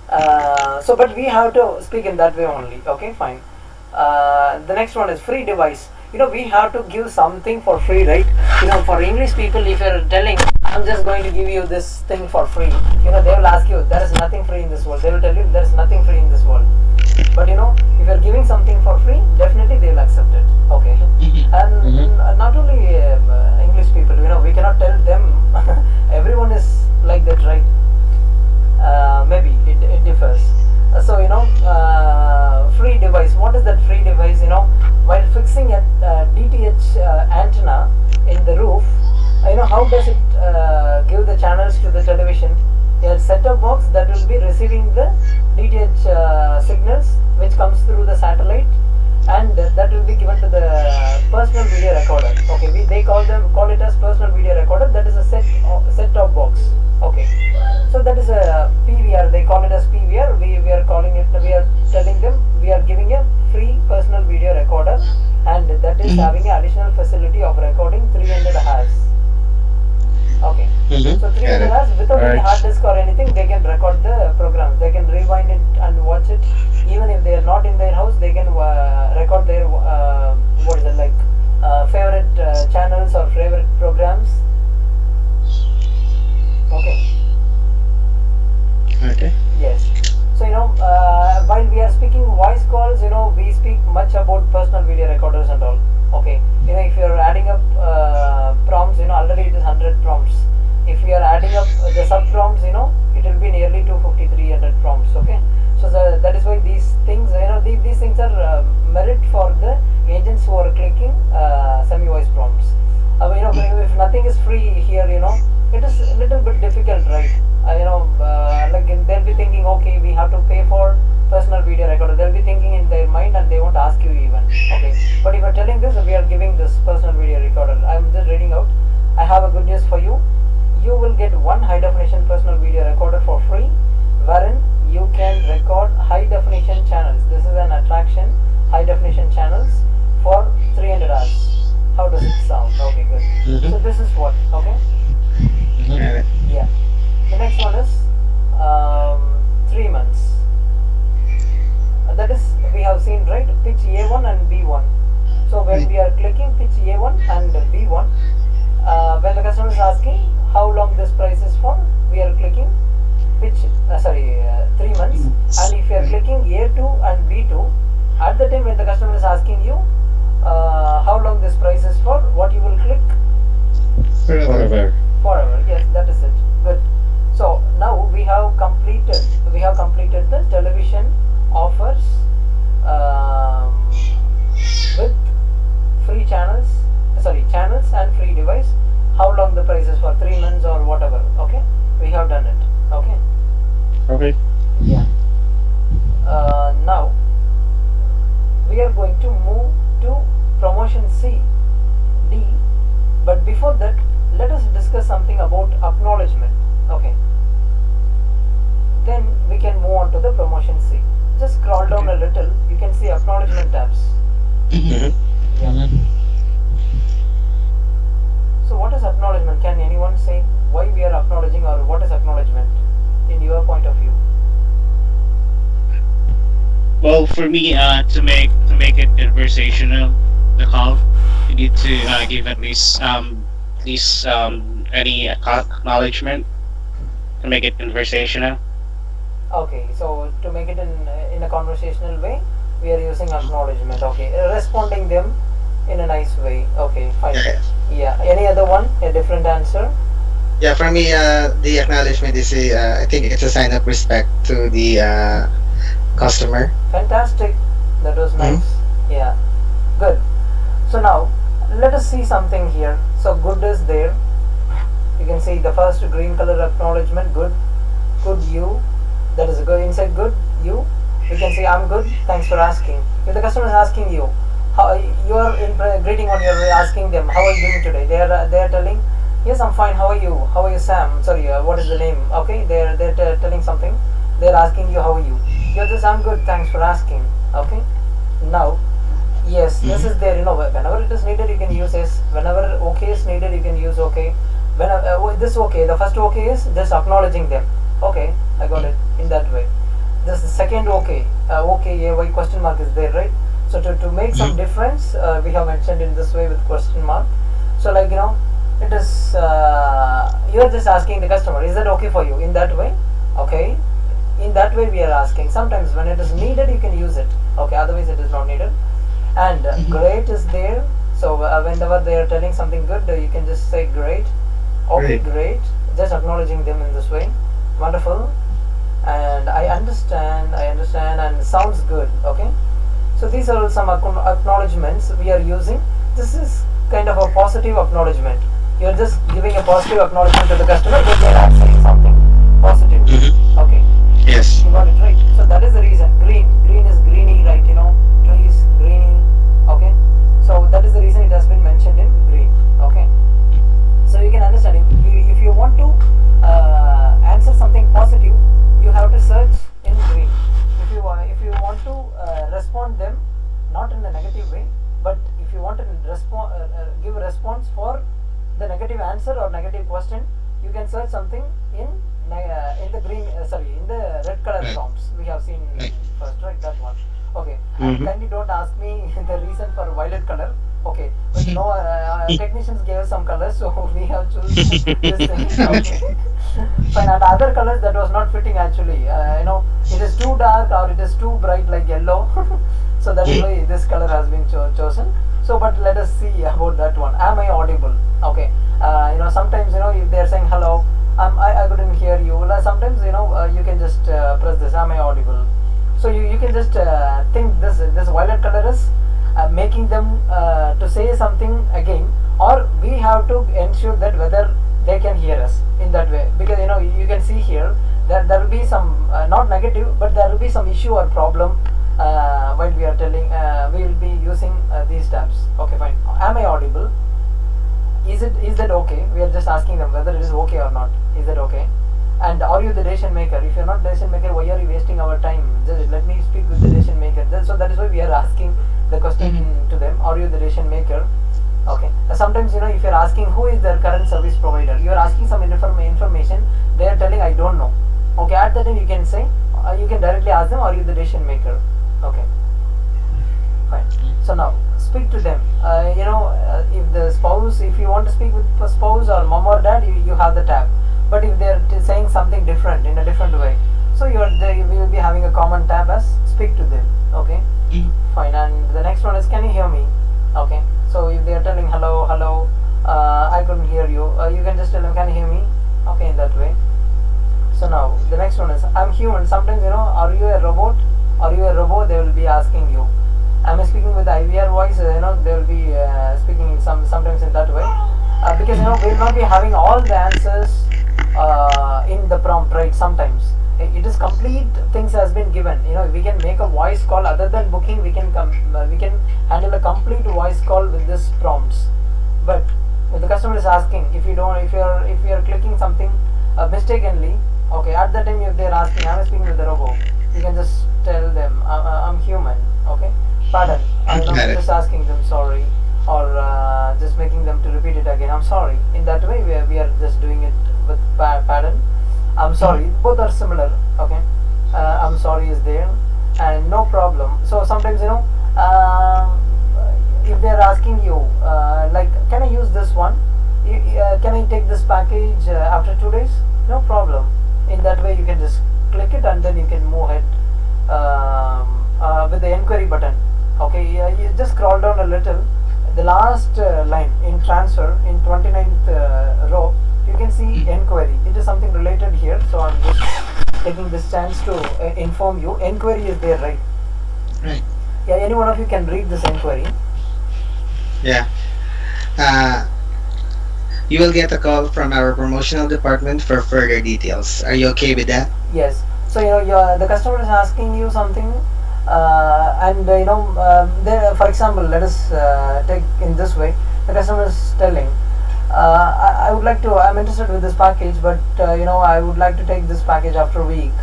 But we have to speak in that way only. Okay, fine. The next one is free device. We have to give something for free, right? For English people, if you're telling, I'm just going to give you this thing for free, they will ask you, there is nothing free in this world. They will tell you, there is nothing free in this world. But if you're giving something for free, definitely they will accept it. Okay. And not only English people, we cannot tell them, everyone is like that, right? Maybe it differs. Free device. What is that free device? While fixing a DTH antenna in the roof, how does it give the channels to the television? A set-top box that will be receiving the DTH signals which comes through the satellite, and that will be given to the personal video recorder. Okay, they call it as personal video recorder. That is a set-top box. Okay, so that is a PVR. They call it as PVR. We are calling it. We are telling them we are giving a free personal video recorder, and that is having an additional facility of recording 300 hours. Okay. So 300 hours without any Alright. hard disk or anything, they can record the programs. They can seen, right? Pitch A1 and B1. So when Right. we are clicking pitch A1 and B1, when the customer is asking how long this price is for, we are clicking pitch 3 months. And if you are Right. clicking A2 and B2, at the time when the customer is asking you how long this price is for, what you will click? Forever. Forever. Forever. Yes, that is it. Good. So now we have completed the television offers um, with free channels and free device. How long the price is for, 3 months or whatever. Okay, we have done it. Okay. Okay. Yeah. Now we are going to move to promotion C, D. But before that, let us discuss something about acknowledgement. Okay. Then we can move on to the promotion C. Just scroll down a little. You can see acknowledgement tabs. Mhm. Yeah. Mhm. So what is acknowledgement? Can anyone say why we are acknowledging, or what is acknowledgement in your point of view? Well, for me, to make it conversational, the call, you need to give at least any acknowledgement to make it conversational. Okay, so to make it in a conversational way, we are using acknowledgement. Okay, responding them in a nice way. Okay, fine. Yeah. Yeah. Any other one? A different answer? Yeah, for me, the acknowledgement is I think it's a sign of respect to the customer. Fantastic. That was Mhm. nice. Yeah. Good. So now let us see something here. So good is there. You can see the first green color acknowledgement. Good. Good you. That is good. Inside good you. You can say I'm good. Thanks for asking. If the customer is asking you, how you are in greeting on, you're asking them how are you doing today. They are telling, yes I'm fine. How are you? How are you, Sam? Sorry, what is the name? Okay, they're telling something. They're asking you how are you. You're just I'm good. Thanks for asking. Okay. Now, yes, this is there. Whenever it is needed, you can use yes. Whenever okay is needed, you can use okay. When this okay, the first okay is just acknowledging them. Okay, I got it in that way. This second okay, okay, why question mark is there, right? So to make some difference, we have mentioned in this way with question mark. So like it is you're just asking the customer, is that okay for you? In that way, okay. In that way we are asking. Sometimes when it is needed, you can use it. Okay, otherwise it is not needed. And great is there. So whenever they are telling something good, you can just say great. Okay, Great. great. Just acknowledging them in this way. Wonderful. And I understand, and sounds good. Okay. So these are some acknowledgements we are using. This is kind of a positive acknowledgement. You're just giving a positive acknowledgement to the customer, but they are saying something positive. Mhm. Okay. Yes. You got it right. So that is the reason. Green is greeny, right? Trees, greeny. Okay. So that is the reason it has been mentioned in green. Okay. So you can understand, if you want to answer something positive, you have to search in green. If you want to respond them, not in a negative way, but if you want to give a response for the negative answer or negative question, you can search something in the green. In the red color Right. prompts we have seen Right. first, right? That one. Okay. And Mhm. kindly don't ask me the reason for violet color. Okay, but technicians gave us some colors, so we have chosen this thing. Okay, fine. And other colors that was not fitting actually. It is too dark or it is too bright like yellow, so that is why this color has been chosen. So, but let us see about that one. Am I audible? Okay. Sometimes if they are saying hello, I couldn't hear you. Sometimes you can just press this. Am I audible? So you can just think this violet color is making them to say something again, or we have to ensure that whether they can hear us in that way, because you can see here that there will be some not negative, but there will be some issue or problem while we are telling. We will be using these tabs. Okay, fine. Am I audible? Is that okay? We are just asking them whether it is okay or not. Is that okay? And are you the decision maker? If you're not decision maker, why are you wasting our time? Just let me speak with the decision maker. So that is why we are asking the question to them. Are you the decision maker? Okay. Sometimes if you're asking who is their current service provider, you are asking some information. They are telling I don't know. Okay. At that time you can say you can directly ask them, are you the decision maker? Okay. So now speak to them. If the spouse, if you want to speak with the spouse or mom or dad, you have the tab. But if they're saying something different in a different way, so we will be having a common tab as speak to them. Okay, fine. And the next one is can you hear me? Okay, so if they are telling hello, hello, I couldn't hear you, you can just tell them can you hear me? Okay, in that way. So now the next one is I'm human. Sometimes are you a robot? Are you a robot? They will be asking you. Am I speaking with IVR voice? They will be speaking in sometimes in that way, because we will not be having all the answers in the prompt, right? Sometimes it is complete things has been given. We can make a voice call other than booking. We can handle a complete voice call with this prompts. But if the customer is asking, if you are clicking something mistakenly, okay, at that time if they are asking, am I speaking with the robot? You can just tell them I'm human. Okay, pardon. I'm not just asking them sorry, or just making them to repeat it again. I'm sorry. In that way, we are just doing it with pardon. I'm sorry. Both are similar. Okay, I'm sorry is there, and no problem. So sometimes if they are asking you like, can I use this one? Can I take this package after 2 days? No problem. In that way, you can just click it and then you can move ahead with the inquiry button. Okay, you just scroll down a little. The last line in transfer in 29th row, you can see inquiry. It is something related here, so I'm just taking this chance to inform you. Inquiry is there, right? Right. Yeah, any one of you can read this inquiry. Yeah. You will get a call from our promotional department for further details. Are you okay with that? Yes. So the customer is asking you something, and for example, let us take in this way. The customer is telling, I would like to. I'm interested with this package, but I would like to take this package after a week,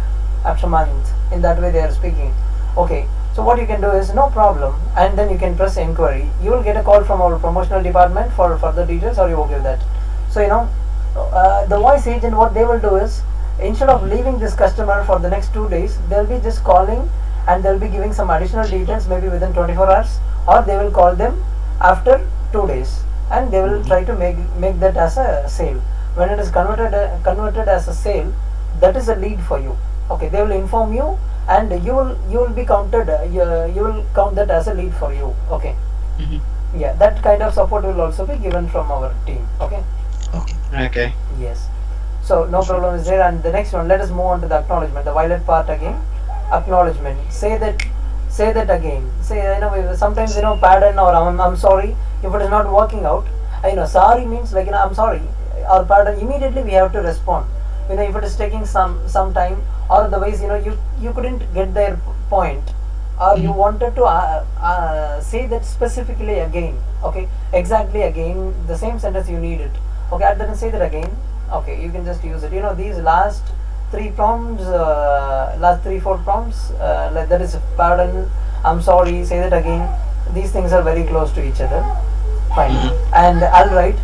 after a month. In that way, they are speaking. Okay. So what you can do is no problem, and then you can press inquiry. You will get a call from our promotional department for further details. Are you okay with that? So the voice agent, what they will do is, instead of leaving this customer for the next 2 days, they'll be just calling and they'll be giving some additional details maybe within 24 hours, or they will call them after 2 days and they will try to make that as a sale. When it is converted as a sale, that is a lead for you. Okay, they will inform you and you will be counted. You will count that as a lead for you. Okay. Yeah, that kind of support will also be given from our team. Okay. Okay. Yes. So no problem is there. And the next one, let us move on to the acknowledgement, the violet part again. Acknowledgement. Say that again. Say sometimes pardon or I'm sorry. If it is not working out, sorry means like I'm sorry or pardon. Immediately we have to respond. If it is taking some time, or otherwise you couldn't get their point, or you wanted to say that specifically again. Okay, exactly again the same sentence you need it. Okay, I didn't say that again. Okay, you can just use it. These last 3 prompts, last 3-4 prompts, like that is pardon, I'm sorry, say that again. These things are very close to each other. Fine. And alright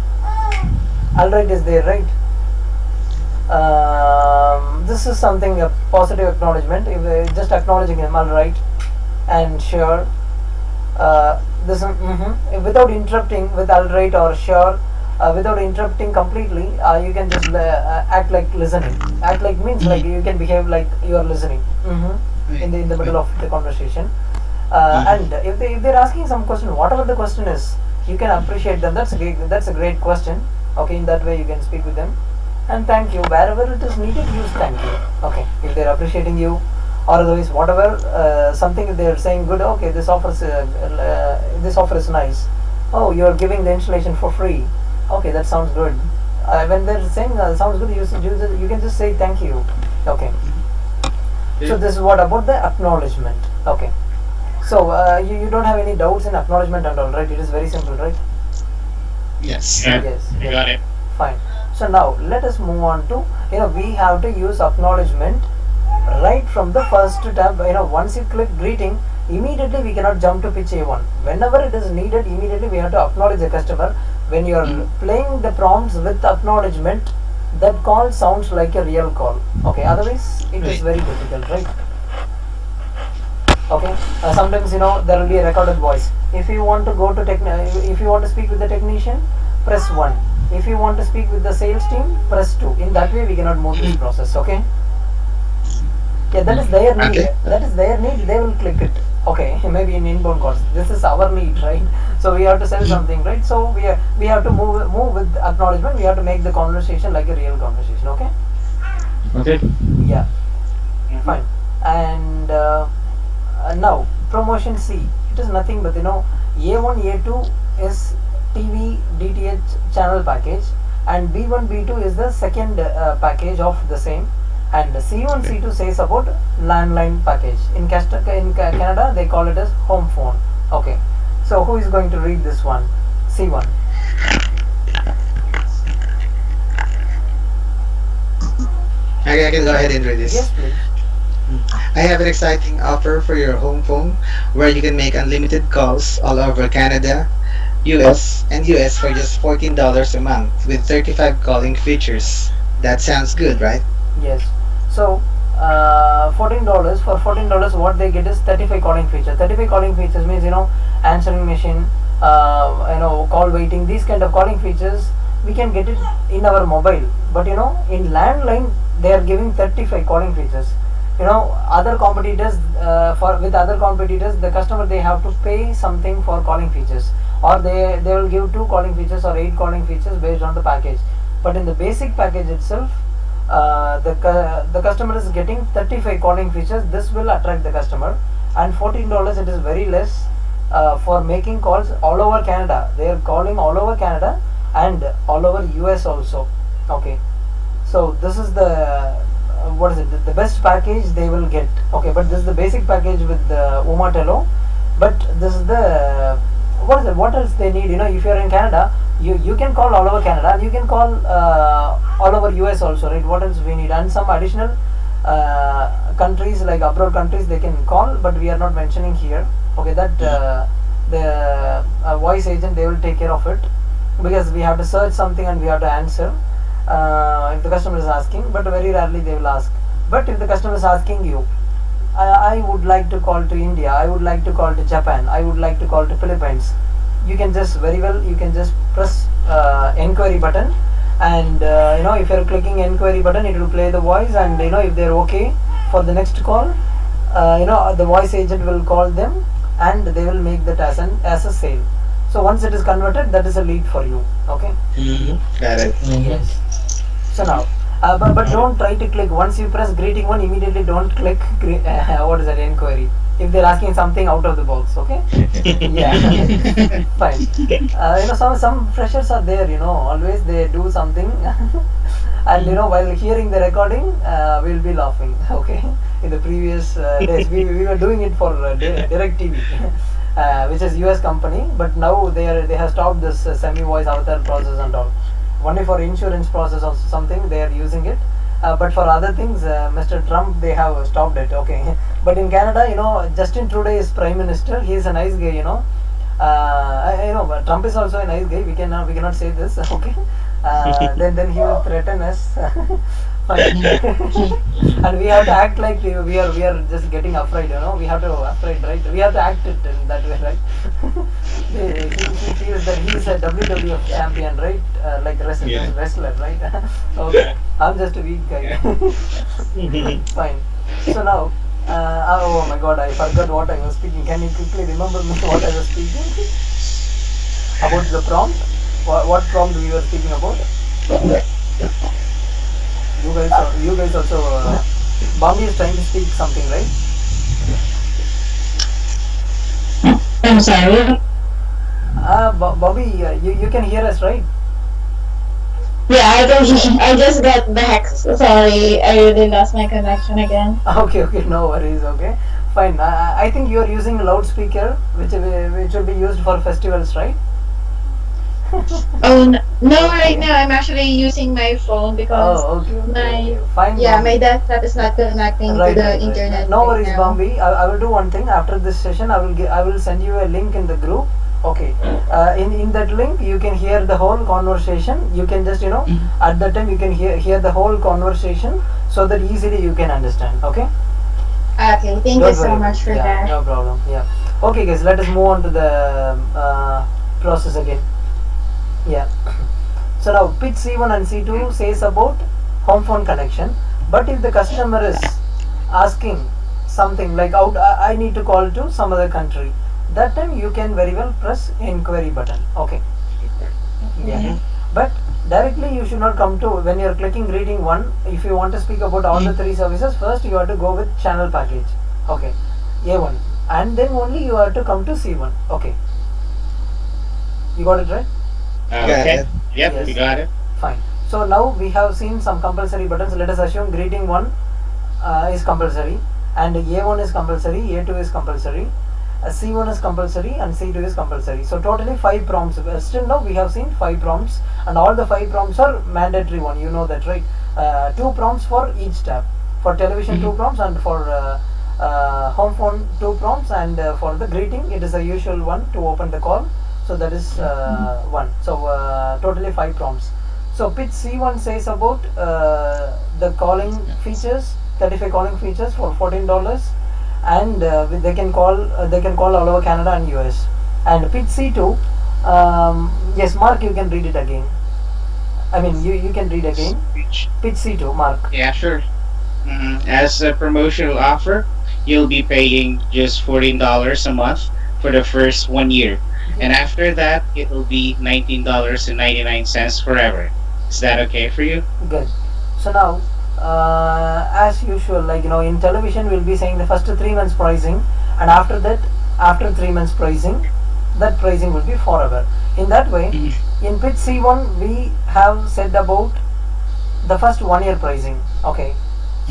is there, right? This is something, a positive acknowledgement. If just acknowledging him, alright and sure. This without interrupting with alright or sure. Without interrupting completely, you can just act like listening. Act like means like you can behave like you are listening in the middle of the conversation. And if they're asking some question, whatever the question is, you can appreciate them. That's a great question. Okay, in that way you can speak with them. And thank you, wherever it is needed, use thank you. Okay, if they're appreciating you, or otherwise whatever something they're saying good. Okay, this offer is nice. Oh, you are giving the installation for free. Okay, that sounds good. When they're saying sounds good, you can just say thank you. Okay. So this is what about the acknowledgement. Okay. So you don't have any doubts in acknowledgement and all, right? It is very simple, right? Yes. Yeah, Yes. I got it. Fine. So now let us move on to we have to use acknowledgement right from the first tab. Once you click greeting, immediately we cannot jump to pitch A1. Whenever it is needed, immediately we have to acknowledge the customer. When you are playing the prompts with acknowledgement, that call sounds like a real call. Okay, otherwise it is very difficult, right? Okay, sometimes there will be a recorded voice. If you want to go to if you want to speak with the technician, press 1. If you want to speak with the sales team, press 2. In that way we cannot move this process. Okay, yeah, that is their need. Okay. That is their need. They will click it. Okay, maybe in inbound calls. This is our need, right? So we have to sell something, right? So we have to move with acknowledgement. We have to make the conversation like a real conversation. Okay. Okay. Yeah. Mhm. Fine. And now promotion C. It is nothing but A1 A2 is TV DTH channel package, and B1 B2 is the second package of the same, and C1 Okay. C2 says about landline package. In Canada they call it as home phone. Okay, so who is going to read this one? C1. Okay, I can go ahead and read Yes, this. please. I have an exciting offer for your home phone where you can make unlimited calls all over Canada, US for just $14 a month with 35 calling features. That sounds good, right? Yes. So $14, for $14 what they get is 35 calling features. 35 calling features means answering machine, call waiting, these kind of calling features we can get it in our mobile. But in landline they are giving 35 calling features. Other competitors, for with other competitors the customer they have to pay something for calling features, or they will give 2 calling features or 8 calling features based on the package. But in the basic package itself, the customer is getting 35 calling features. This will attract the customer. And $14 it is very less for making calls all over Canada. They are calling all over Canada and all over US also. Okay, so this is the what is it, the best package they will get. Okay, but this is the basic package with the Umatello. But this is the what is it, what else they need. If you are in Canada, you can call all over Canada, and you can call all over US also, right? What else we need? And some additional countries, like abroad countries, they can call, but we are not mentioning here. Okay, that the voice agent, they will take care of it, because we have to search something and we have to answer if the customer is asking. But very rarely they will ask. But if the customer is asking you, I would like to call to India, I would like to call to Japan, I would like to call to Philippines, you can just you can just press enquiry button, and if you're clicking enquiry button, it will play the voice, and if they're okay for the next call, the voice agent will call them, and they will make that as a sale. So once it is converted, that is a lead for you. Okay. Got it. Yes. So now, but don't try to click. Once you press greeting one, immediately don't click what is that, enquiry, if they're asking something out of the box. Okay. Yeah. Fine. Some freshers are there. Always they do something, and while hearing the recording, we'll be laughing. Okay. In the previous days, we were doing it for Direct TV. Which is US company, but now they have stopped this semi-voice avatar process and all. Only for insurance process or something they are using it, but for other things, Mr. Trump, they have stopped it. Okay. But in Canada, Justin Trudeau is prime minister. He is a nice guy. I know, but Trump is also a nice guy. We cannot say this. Okay. Then he will threaten us. Fine. And we have to act like we are just getting afraid. We have to afraid, right? We have to act it in that way, right? he feels that he is a WWF champion, right? Like wrestler, right? Okay, I'm just a weak guy. Fine. So now, oh my God, I forgot what I was speaking. Can you quickly remember me what I was speaking about? The prompt. What prompt we were speaking about? You guys also. Bambi is trying to speak something, right? I'm sorry. Bobby, you can hear us, right? Yeah, I just got back. Sorry, I really lost my connection again. Okay, no worries. Okay, fine. I think you are using a loudspeaker, which will be used for festivals, right? Oh no, right now I'm actually using my phone because Oh, okay. my Fine. yeah, Bambi. my desktop is not connecting to Right, the right. internet No right worries, now. Bambi. I will do one thing after this session. I will send you a link in the group. Okay. In that link, you can hear the whole conversation. You can just at that time you can hear the whole conversation, so that easily you can understand. Okay. Okay, thank you Don't so worry. much for Yeah, that. no problem. Yeah. Okay, guys, let us move on to the process again. Yeah. So now pitch C1 and C2 says about home phone connection, but if the customer is asking something like out, I need to call to some other country, that time you can very well press inquiry button. Okay. Yeah. Okay. But directly you should not come to when you are clicking reading one. If you want to speak about all the three services, first you have to go with channel package. Okay. A1, and then only you have to come to C1. Okay. You got it right? Got Okay. it. Yep, Yes. we got it. Fine. So now we have seen some compulsory buttons. Let us assume greeting 1 is compulsory, and A1 is compulsory, A2 is compulsory, C1 is compulsory, and C2 is compulsory. So totally 5 prompts. Still now we have seen 5 prompts, and all the 5 prompts are mandatory one. You know that, right? 2 prompts for each tab. For television 2 prompts, and for home phone 2 prompts, and for the greeting it is a usual one to open the call. So that is one. So totally 5 prompts. So pitch C1 says about the calling features, 35 calling features for $14, and they can call all over Canada and US. And pitch C2, yes, Mark, you can read it again. I mean, you can read again. Speech. Pitch C2, Mark. Yeah, sure. As a promotional offer, you'll be paying just $14 a month for the first 1 year. And after that, it will be $19.99 forever. Is that okay for you? Good. So now, as usual, like in television, we'll be saying the first 3 months pricing, and after that, after 3 months pricing, that pricing will be forever. In that way, in pitch C1, we have said about the first 1 year pricing. Okay.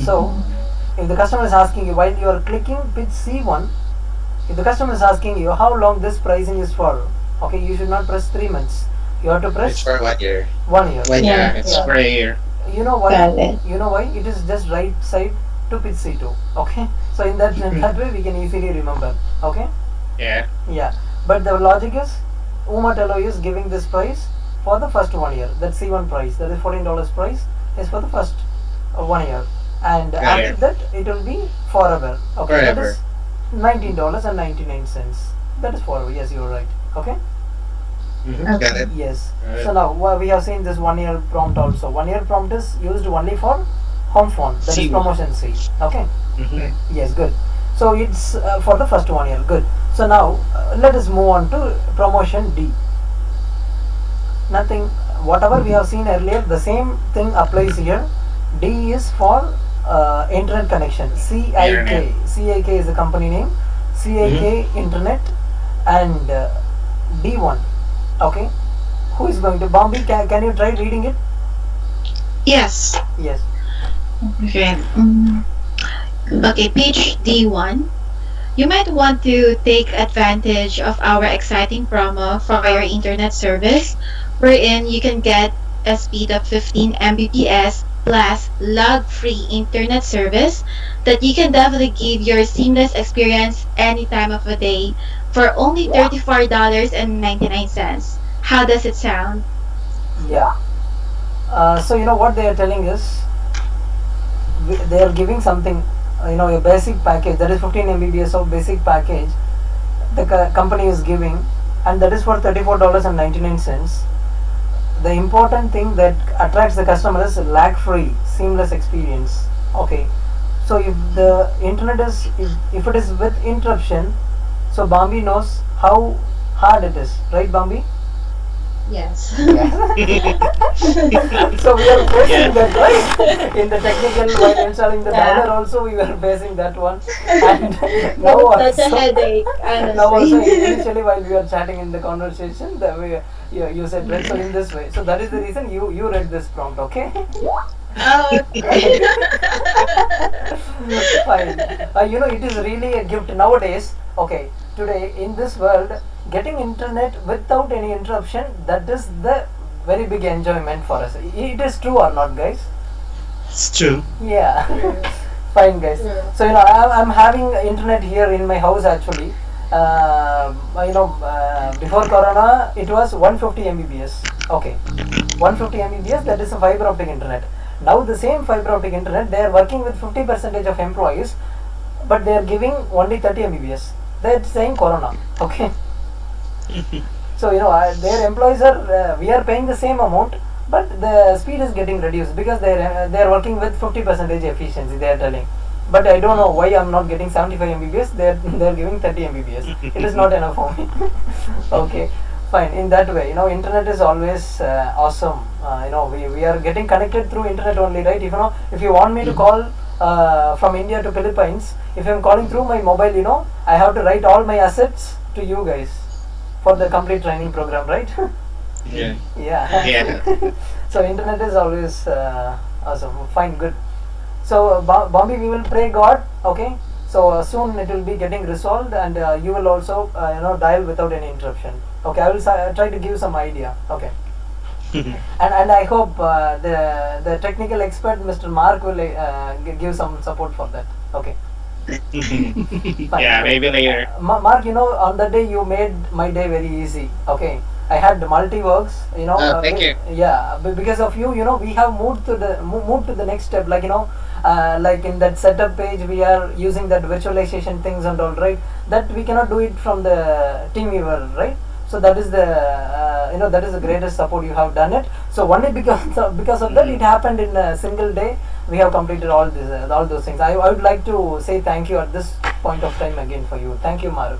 So, if the customer is asking you while you are clicking pitch C1, if the customer is asking you how long this pricing is for, okay, you should not press 3 months. You have to It's press for 1 year. 1 year. 1 year. Yeah, it's Yeah. for a year. You know why? Got it. You know why? It is just right side to pitch C2. Okay. So in that way we can easily remember. Okay. Yeah. Yeah. But the logic is, Umatello is giving this price for the first 1 year. That C1 price, that is $14 price, is for the first 1 year, and Got after it. that it will be forever. Okay. That Forever. is $19.99. That is forever. Yes, you are right. Okay. Got it. Yes. Got it. So now we have seen this 1 year prompt also. 1 year prompt is used only for home phone. That is C1. promotion C. Okay. Mhm. Yes, good. So it's for the first 1 year. Good. So now let us move on to promotion D. Nothing. Whatever we have seen earlier, the same thing applies here. D is for internet connection. CIK. CIK is the company name. CIK Internet, and D1. Okay. Who is going to? Bombi, can you try reading it? Yes. Yes. Okay. Okay, page D1. You might want to take advantage of our exciting promo for your internet service, wherein you can get a speed of 15 Mbps plus lag-free internet service that you can definitely give your seamless experience any time of the day for only $34.99. How does it sound? Yeah. So you know what they are telling is, they are giving something, a basic package, that is 15 Mbps of basic package the company is giving, and that is for $34.99. The important thing that attracts the customer is lag free seamless experience. Okay. So if the internet is, if it is with interruption, so Bambi knows how hard it is, right, Bambi? Yes. So we are facing Yeah. that, right? In the technical, while installing the Yeah. dialer also we were facing that one, and now That's a also, headache, now also honestly. initially while we were chatting in the conversation, the way you said read, so in this way, so that is the reason you read this prompt. Okay. Okay. Fine. It is really a gift nowadays. Okay, today in this world, getting internet without any interruption, that is the very big enjoyment for us. It is true or not, guys? It's true. Yeah. Fine, guys. So I'm having internet here in my house actually. Before Corona, it was 150 Mbps. Okay, 150 Mbps. That is a fiber optic internet. Now the same fiber optic internet, they are working with 50% of employees. but they are giving only 30 Mbps. They're saying Corona. Okay. So their employees are we are paying the same amount, but the speed is getting reduced because they're working with 50% efficiency. They are telling, but I don't know why I'm not getting 75 Mbps. They're giving 30 Mbps. It is not enough for me. Okay, fine. In that way, internet is always awesome. We are getting connected through internet only, right? If you want me to call from India to Philippines, if I'm calling through my mobile, I have to write all my assets to you guys for the complete training program, right? Yeah. Yeah. Yeah. So internet is always awesome. Fine, good. So Bombi, we will pray God. Okay. So soon it will be getting resolved, and you will also dial without any interruption. Okay, I will try to give some idea. Okay. And I hope the technical expert Mr. Mark will give some support for that. Okay. Fine. Yeah, maybe later. Mark, on that day you made my day very easy. Okay, I had multi works. Thank you. Yeah, because of you, we have moved to the next step. Like in that setup page, we are using that virtualization things and all, right? That we cannot do it from the TeamViewer, right? So that is the greatest support you have done it. So only because of that it happened in a single day. We have completed all those things. I would like to say thank you at this point of time again for you. Thank you, Mark.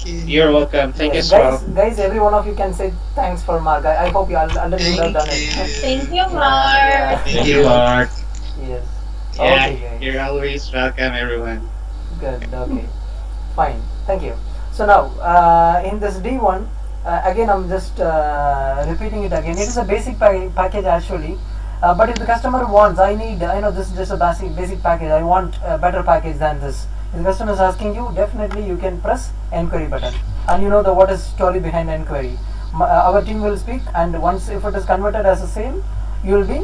You're welcome. Thank you Yes, as well. guys, every one of you can say thanks for Mark. I hope you already would have done it. Thank you, Mark. Thank you, Mark. Yes. Yeah, Okay, guys. you're always welcome, everyone. Good. Okay. Fine. Thank you. So now, in this D1, again I'm just repeating it again. It is a basic package actually. But if the customer wants, I need, this is just a basic package. I want a better package than this. If the customer is asking you, definitely you can press enquiry button, and you know what is story behind enquiry. Our team will speak, and once if it is converted as a sale, you will be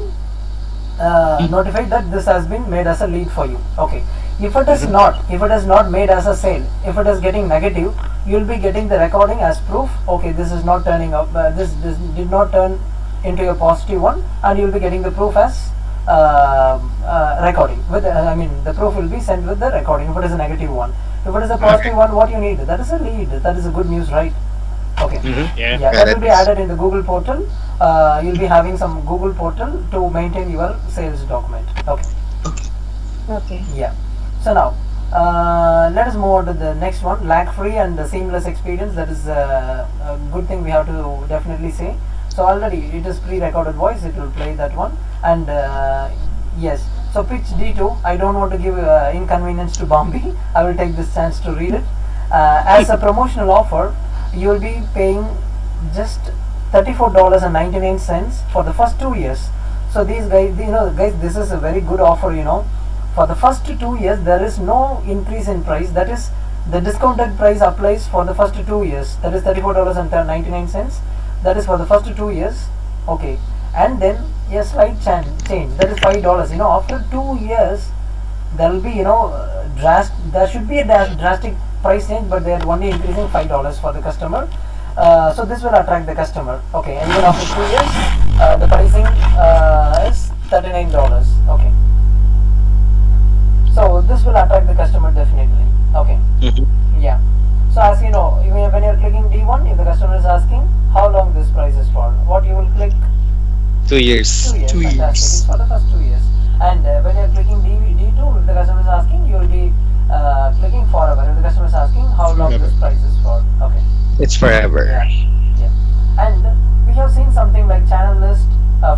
notified that this has been made as a lead for you. Okay. If it is not made as a sale, if it is getting negative, you will be getting the recording as proof. Okay, this is not turning up. This did not turn into a positive one, and you will be getting the proof as recording. The proof will be sent with the recording. If it is a negative one, if it is a positive one, what you need? That is a lead. That is a good news, right? Okay. Yeah. Yeah, that will be added in the Google portal. You'll be having some Google portal to maintain your sales document. Okay. Okay. Yeah. So now, let us move on to the next one. Lag-free and the seamless experience. That is a good thing we have to definitely say. So already it is pre-recorded voice. It will play that one. And yes. So pitch D2. I don't want to give inconvenience to Bombi. I will take this chance to read it. As a promotional offer, you will be paying just $34.99 for the first 2 years. So these guys, this is a very good offer. For the first 2 years, there is no increase in price. That is, the discounted price applies for the first 2 years. That is $34.99. That is for the first 2 years. Okay, and then a slight change. That is $5. After 2 years, there will be there should be a drastic price change, but they are only increasing $5 for the customer. So this will attract the customer. Okay, and even after 2 years, the pricing is $39. Okay. So this will attract the customer definitely. Okay. Yeah. So as you know, when you're clicking D1, if the customer is asking how long this price is for, what you will click? 2 years. 2 years. Fantastic. It's for the first 2 years. And when you're clicking D2, if the customer is asking, you will be clicking forever. If the customer is asking how long this price is for. Okay. It's forever. Yeah. Yeah. And we have seen something like channel list,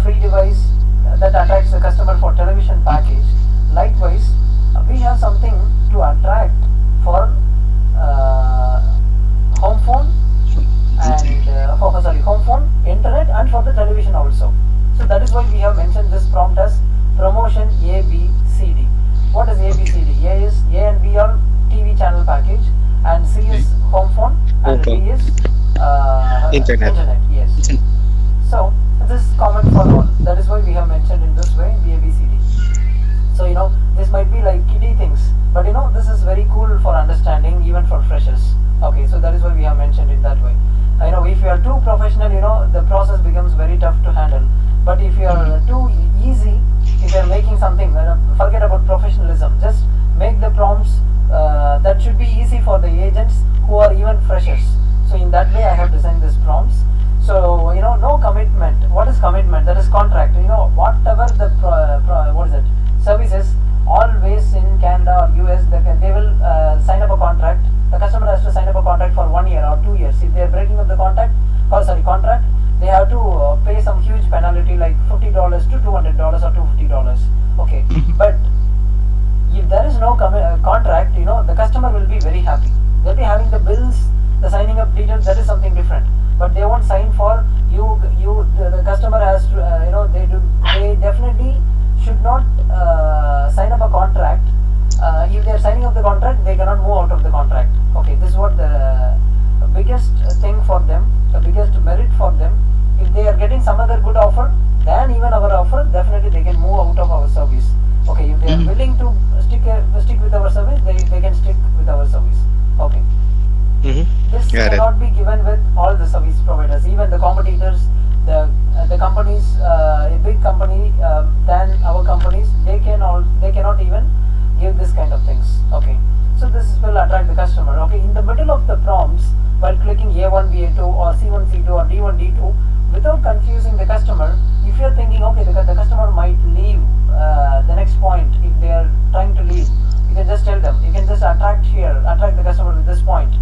free device that attracts the customer for television package. Likewise, we have something to attract for home phone and home phone, internet, and for the television also. So that is why we have mentioned this prompt as promotion A, B, C, D. What is A, B, C, D? A and B are TV channel package, and C is home phone, and D is Internet. Yes. So this is common for all. That is why we have mentioned in this way B, A, B, C, D. So this might be like kiddie things, but this is very cool for understanding even for freshers. Okay, so that is why we have mentioned it that way. If you are too professional, the process becomes very tough to handle. But if you are too easy, if you are making something, forget about professionalism. Just make the prompts this Got it. cannot be given with all the service providers, even the competitors, the companies, a big company than our companies, they cannot even give this kind of things. Okay, so this will attract the customer. Okay, in the middle of the prompts, while clicking A1 B2 or C1 C2 or D1 D2, without confusing the customer, if you're thinking, okay, the customer might leave the next point if they are trying to leave, you can just tell them, you can just attract the customer with this point.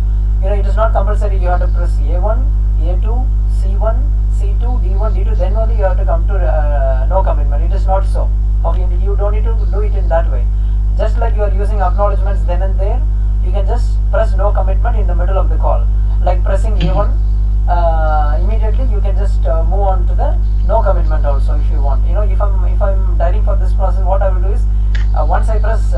It is not compulsory you have to press A1, A2, C1, C2, D1, D2, then only you have to come to no commitment. It is not so. Okay, you don't need to do it in that way. Just like you are using acknowledgments then and there, you can just press no commitment in the middle of the call. Like pressing A1, immediately you can just move on to the no commitment also if you want. If I'm dialing for this process, what I will do is once I press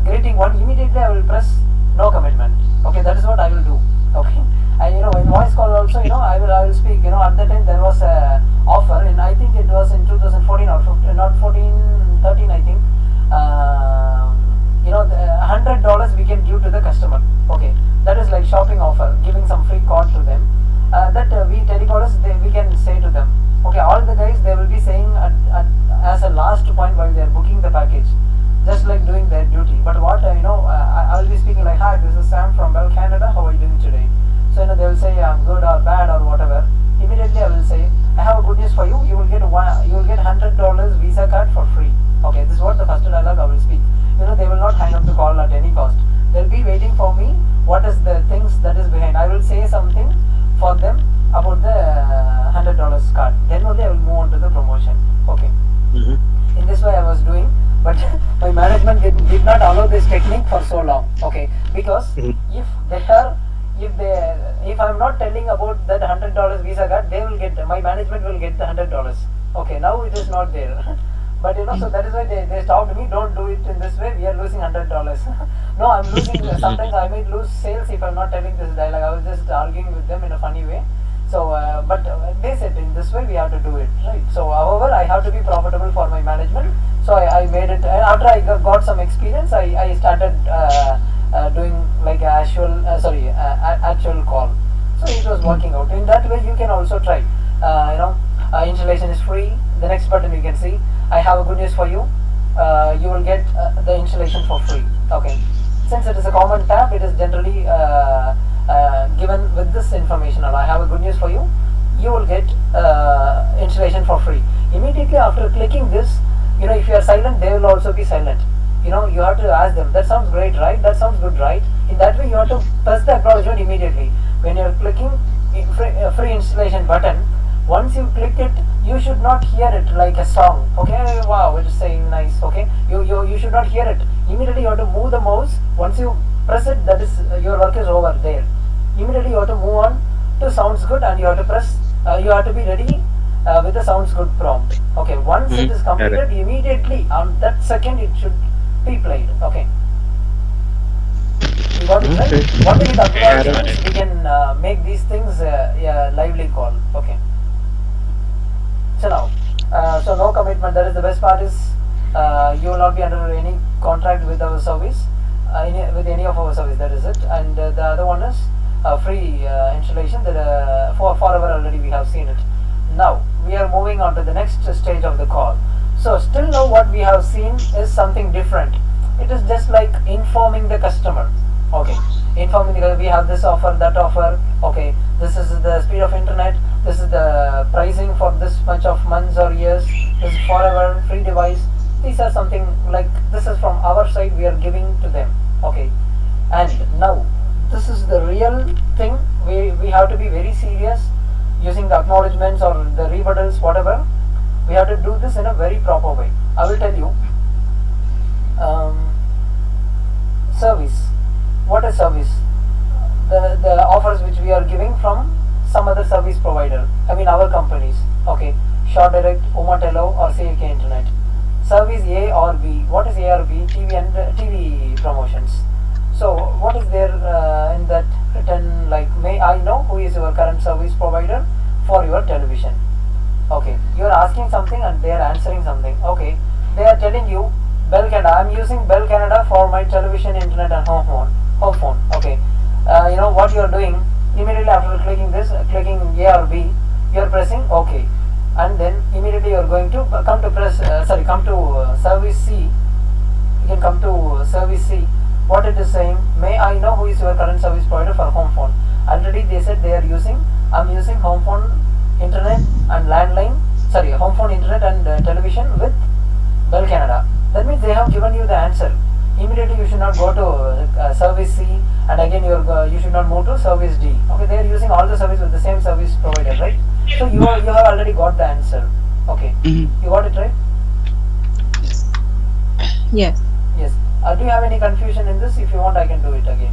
greeting one, immediately I will press no commitment. Okay, that is what I will do. Okay, and in voice call also, I will speak. At that time there was a offer, and I think it was in 2014 or 15, not 14, 13, I think. $100 we can give to the customer. Okay, that is like shopping offer, giving some free card to them. That we telecallers, we can say to them. Okay, all the guys, they will be saying as a last point while they are booking the package, just like doing their duty. But what I will be speaking like, hi, this is Sam from Bell Canada. How are you doing today? So they will say I'm good or bad or whatever. Immediately I will say, I have a good news for you. You will get $100 Visa card for free. Okay, this is what the first dialogue I will speak. They will not hang up the call at any cost. They'll be waiting for me. What is the things that is behind? I will say something for them about the $100 card. Then only I will move on to the promotion. Okay. In this way I was doing, but my management did not allow this technique for so long. Okay, because if I'm not telling about that $100 Visa card, my management will get the $100. Okay, now it is not there. But so that is why they stopped me. Don't do it in this way. We are losing $100. No, I'm losing. Sometimes I may lose sales if I'm not telling this dialogue. I was just arguing with them in a funny way. So, but they said in this way we have to do it, right? So, however, I have to be profitable for my management. So I made it. After I got some experience, I started doing like actual call. So it was working out. In that way, you can also try. Installation is free. The next button you can see. I have a good news for you. You will get the installation for free. Okay. Since it is a common tab, it is generally given with this information. I have a good news for you. You will get installation for free. Immediately after clicking this, if you are silent, they will also be silent. You have to ask them. That sounds great, right? That sounds good, right? In that way, you have to press the acknowledgement immediately. When you are clicking free installation button, once you click it, you should not hear it like a song. Okay, wow, it is saying nice. Okay, you should not hear it. Immediately you have to move the mouse. Once you press it, that is your work is over there. Immediately you have to move on to sounds good, and you have to press. You have to be ready with the sounds good prompt. Okay, once it is completed, immediately on that second it should be played. Okay. You got it right? What is the acknowledgments? We can make these things a lively call. Okay. So now, so no commitment. That is the best part is you will not be under any contract with our service, with any of our service. That is it. And the other one is free installation. That forever already we have seen it. Now we are moving on to the next stage of the call. So still now what we have seen is something different. It is just like informing the customer. Okay, informing the we have this offer, that offer. Okay, this is the speed of internet. This is the pricing for this much of months or years. This is forever free device. These are something like this is from our side we are giving to them. Okay, and now this is the real thing. We have to be very serious using the acknowledgements or the rebuttals, whatever. We have to do this in a very proper way. I will tell you. Service. What is service? The offers which we are giving from some other service provider. I mean our companies. Okay, Short Direct, Homeowner, or CAK Internet. Service A or B. What is A or B? TV and TV promotions. So what is there in that written? Like, may I know who is your current service provider for your television? Okay, you are asking something and they are answering something. Okay, they are telling you Bell Canada. I am using Bell Canada for my television, internet, and home phone. Okay, what you are doing immediately after clicking this, clicking A or B, you are pressing OK, and then immediately you are going to come to service C. You can come to service C. What it is saying, may I know who is your current service provider for home phone? Already they said they are using, I'm using home phone internet and landline, sorry, home phone internet and television with Bell Canada. That means they have given you the answer. Immediately you should not go to service C, and again you should not move to service D. Okay, they are using all the service with the same service provider, right? So you have already got the answer. Okay, you got it right? Yes. Yes. Do you have any confusion in this? If you want, I can do it again.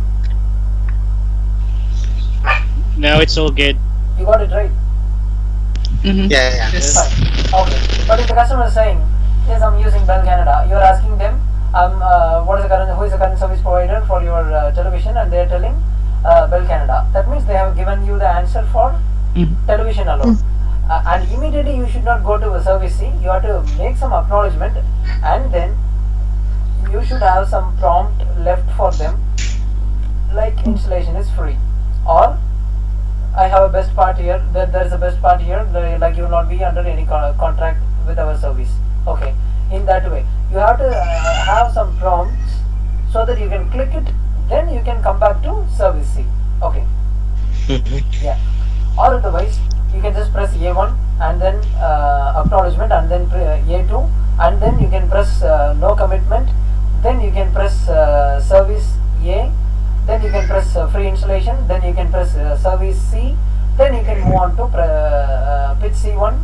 No, it's all good. You got it right? Yeah. Yes. Fine. Okay. But if the customer is saying, yes, I'm using Bell Canada, you are asking them, who is the current service provider for your television, and they are telling Bell Canada. That means they have given you the answer for television alone. And immediately you should not go to a service C. You have to make some acknowledgement, and then you should have some prompt left for them, like installation is free, or I have a best part here. There is a best part here. Like you will not be under any contract with our service. Okay. In that way, you have to have some prompts so that you can click it. Then you can come back to service C. Okay. Yeah. Or otherwise, you can just press A1 and then acknowledgement, and then A2, and then you can press no commitment. Then you can press service A. Then you can press free installation. Then you can press service C. Then you can move on to pitch C1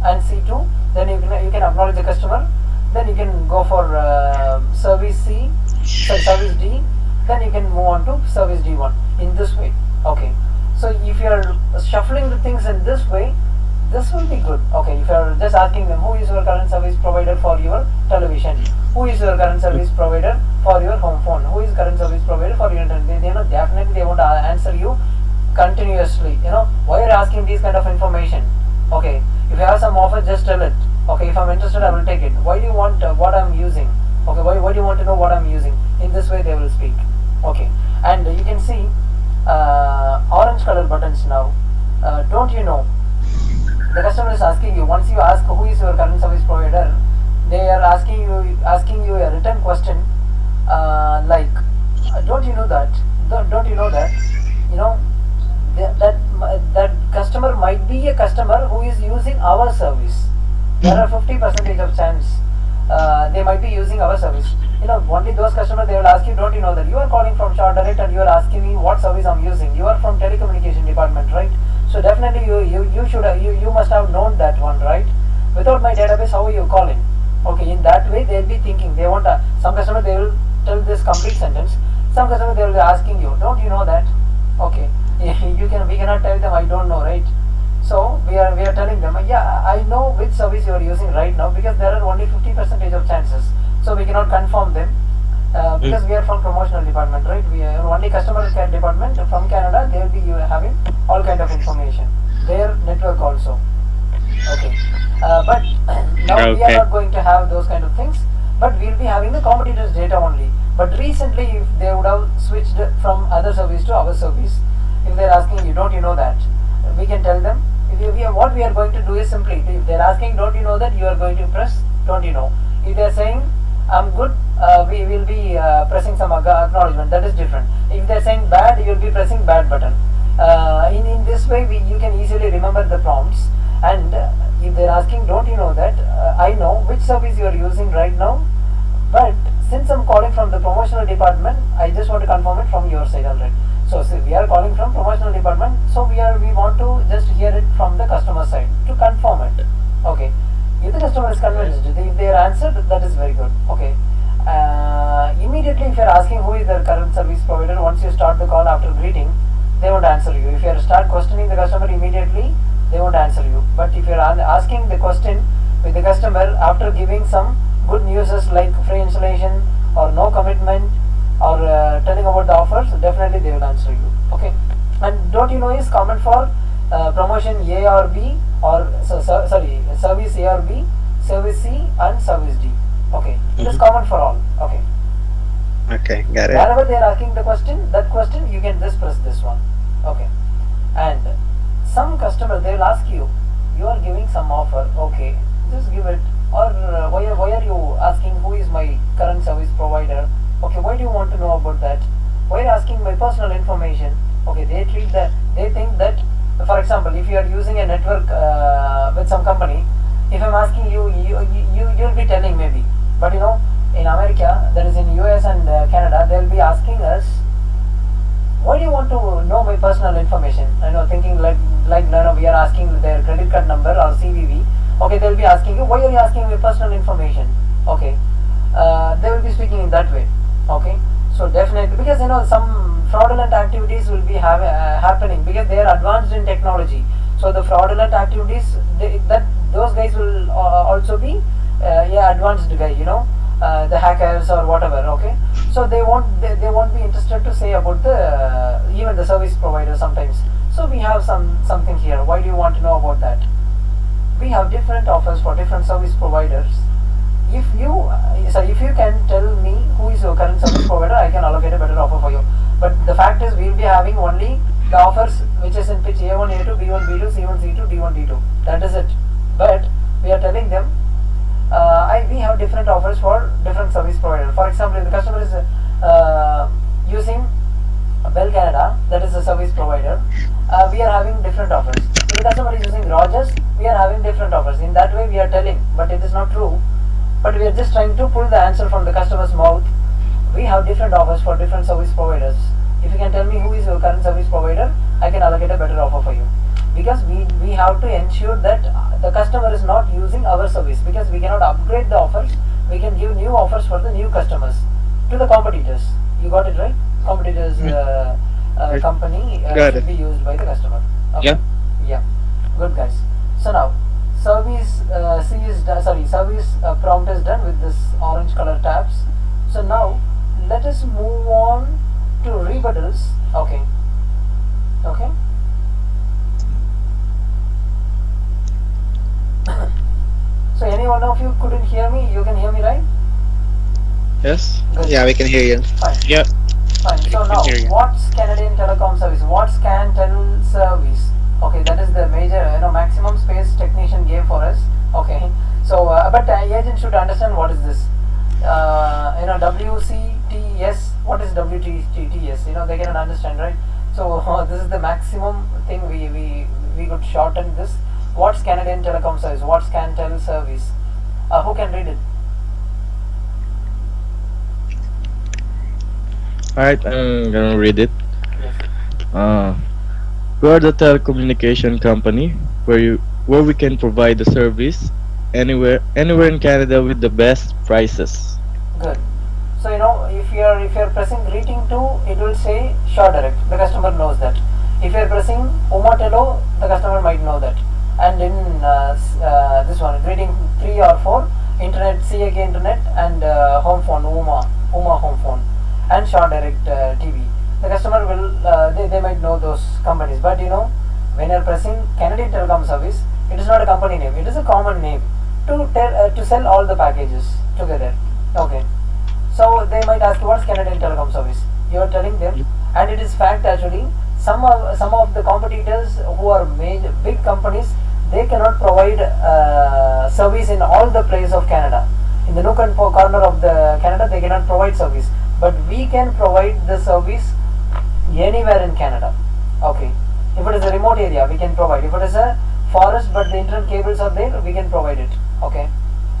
and C2. Then you can acknowledge the customer. Then you can go for service service D. Then you can move on to service D1 in this way. Okay. So if you are shuffling the things in this way, this will be good. Okay. If you are just asking them, who is your current service provider for your television? Who is your current service provider for your home phone? Who is current service provider for your internet? Definitely they want to answer you continuously. Why are you asking these kind of information? Okay. If you have some offer, just tell it. Okay, if I'm interested, I will take it. Why do you want what I'm using? Okay, why do you want to know what I'm using? In this way they will speak. Okay, and you can see orange color buttons now. Don't you know? The customer is asking you, once you ask who is your current service provider, they are asking you a written question like, don't you know that? Don't you know that? That customer might be a customer who is using our service. There are 50% of chance they might be using our service. Only those customers, they will ask you, don't you know that you are calling from Short Direct and you are asking me what service I'm using. You are from telecommunication department, right? So definitely you must have known that one, right? Without my database, how are you calling? Okay, in that way they'll be thinking. They want some customer, they will tell this complete sentence. Some customer, they will be asking you, don't you know that? Okay, we cannot tell them I don't know, right? So we are telling them, yeah, I know which service you are using right now, because there are only 50% of chances. So we cannot confirm them because we are from promotional department, right? We are only customer care department from Canada. They will be having all kind of information. Their network also. Okay, but now we are not going to have those kind of things. But we will be having the competitors' data only. But recently, if they would have switched from other service to our service, if they are asking you, don't you know that? We can tell them. What we are going to do is simply, if they are asking, don't you know that, you are going to press, don't you know. If they are saying, I'm good, we will be pressing some acknowledgement. That is different. If they are saying bad, you will be pressing bad button. In this way, you can easily remember the prompts. And if they are asking, don't you know that, I know which service you are using right now, but since I'm calling from the promotional department, I just want to confirm it from your side already. So we are calling from promotional department, so we want to just hear it from the customer side to confirm it. Okay, if the customer is convinced, if they are answered, that is very good. Okay, immediately if you are asking who is their current service provider, once you start the call after greeting, they won't answer you. If you start questioning the customer immediately, they won't answer you. But if you are asking the question with the customer after giving some good news like free installation or no commitment, or telling about the offers, definitely they will answer you. Okay, and don't you know is common for promotion A or B, or service A or B, service C and service D. Okay, it is common for all. Okay. Okay, got it. Wherever they are asking the question, that question you can just press asking my personal information. Okay, they think that, for example, if you are using a network with some company, if I'm asking you, you'll be telling maybe, but in America, that is in US and Canada, they'll be asking us, why do you want to know my personal information? Thinking like we are asking their credit card number or CVV. Okay, they'll be asking you, why are you asking my personal information? Okay, they will be speaking in that way. Okay, so definitely, because some fraudulent activities will be happening, because they are advanced in technology. So the fraudulent activities, those guys will also be advanced guy, the hackers or whatever. Okay, so they won't be interested to say about the even the service provider sometimes. So we have something here. Why do you want to know about that? We have different offers for different service providers. If you can tell me who is your current service provider, I can allocate a better offer for you. But the fact is, we will be having only the offers which is in pitch A1, A2, B1, B2, C1, C2, D1, D2. That is it. But we are telling them, we have different offers for different service providers. For example, if the customer is using Bell Canada, that is a service provider, we are having different offers. If the customer is using Rogers, we are having different offers. In that way, we are telling, but it is not true. But we are just trying to pull the answer from the customer's mouth. We have different offers for different service providers. If you can tell me who is your current service provider, I can allocate a better offer for you. Because we have to ensure that the customer is not using our service, because we cannot upgrade the offers. We can give new offers for the new customers to the competitors. You got it right? Competitors company Got should it. be used by the customer. Okay? Yeah. Yeah. Good guys. So now service service prompt is done with this orange color tabs. So now let us move on to rebuttals. Okay. So any one of you couldn't hear me, you can hear me, right? Yes. Good. Yeah, we can hear you. Fine. Yeah. Fine. So now, hear you. what's Canadian Telecom Service? What's CanTel Service? Okay, that is the major, maximum space technician gave for us. Okay. So, but agent should understand what is this. WCTS. What is WCTS? They cannot understand, right? So this is the maximum thing we could shorten this. What's Canadian Telecom Service? What's CanTel Service? Who can read it? Alright, I'm gonna read it. Yes. We are the telecommunication company where we can provide the service anywhere in Canada with the best prices. Good. So if you're pressing greeting 2, it will say short direct. The customer knows that. If you're pressing Umatello, the customer might know that. And in this one, greeting 3 or 4, internet, CAK internet, and home phone, UMA home phone, and short direct TV. The customer will they might know those companies. But when you're pressing Canadian Telecom Service, it is not a company name. It is a common name to sell all the packages together. Okay. So they might ask you, what's Canadian Telecom Service? You are telling them, and it is fact actually. Some of the competitors who are big companies, they cannot provide service in all the places of Canada. In the nook and corner of the Canada, they cannot provide service. But we can provide the service anywhere in Canada. Okay. If it is a remote area, we can provide. If it is a forest but the internet cables are there, we can provide it. Okay.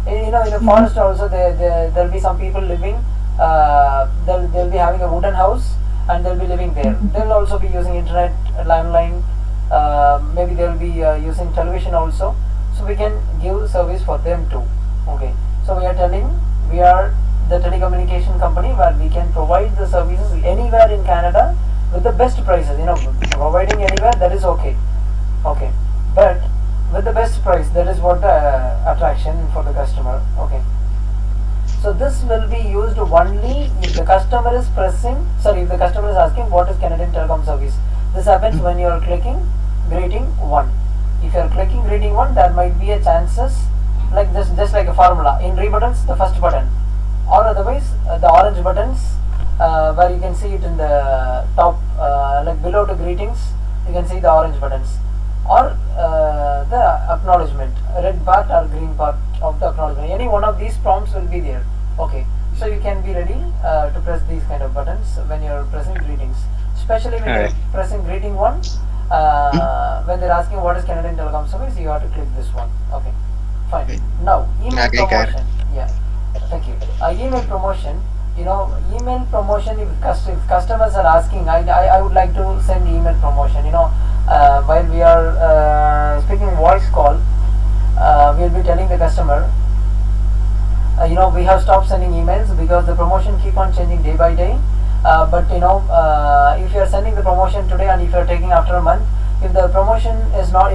In the forest also, there'll be some people living. They'll be having a wooden house and they'll be living there. They'll also be using internet, landline. Maybe they'll be using television also. So we can give service for them too. Okay. So we are telling we are the telecommunication company where we can provide the services anywhere in Canada with the best prices. Providing anywhere, that is okay. Okay. But with the best price, that is what the attraction for the customer. Okay. So this will be used only if the customer is if the customer is asking what is Canadian Telecom Service. This happens when you are clicking greeting 1. If you are clicking greeting 1, there might be a chances like this, just like a formula. In rebuttals, the first button, or otherwise the orange buttons where you can see it in the top, like below the greetings, you can see the orange buttons, or the acknowledgement, red part or green part of the acknowledgement. Any one of these prompts will be there. Okay, so you can be ready to press these kind of buttons when you are pressing greetings. especially when they're Alright. pressing greeting one. When they're asking what is Canadian Telecom Service, you have to click this one. Okay, fine. Now email Okay, got it. promotion. Yeah, thank you. Email promotion. Email promotion. If customers are asking, I would like to send email promotion. While we are speaking voice call, we'll be telling the customer. We have stopped sending emails because the promotion keep on changing day by day. But if you are sending the promotion today and if you are taking after a month, if the promotion is not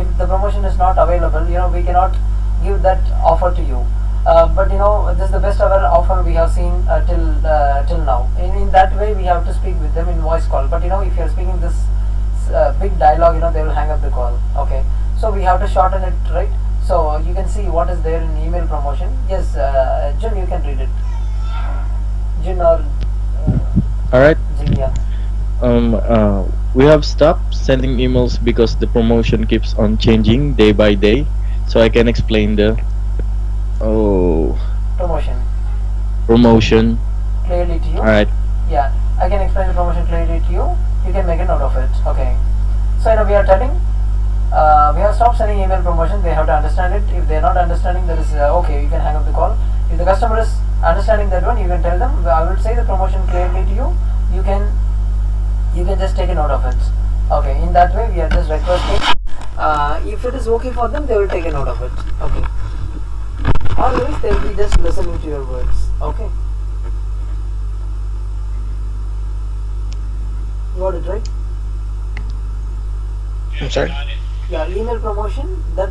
available, we cannot give that offer to you. But this is the best ever offer we have seen till now. In that way, we have to speak with them in voice call. But if you are speaking this big dialogue, they will hang up the call. Okay, so we have to shorten it, right? So you can see what is there in email promotion. Yes, Jun, you can read it. Jun or All right. Jin, yeah. We have stopped sending emails because the promotion keeps on changing day by day. So I can explain the Promotion promotion. clearly to you. All right. Yeah, I can explain the promotion clearly to you. You can make a note of it. Okay. So we are telling. We have stopped sending email promotion. They have to understand it. If they are not understanding, that is okay. You can hang up the call. If the customer is understanding that one, you can tell them. I will say the promotion clearly to you. You can just take a note of it. Okay. In that way, we are just requesting. If it is okay for them, they will take a note of it. Okay. Otherwise, they will be just listening to your words. Okay. You got it right? I'm sorry. Yeah, email promotion, that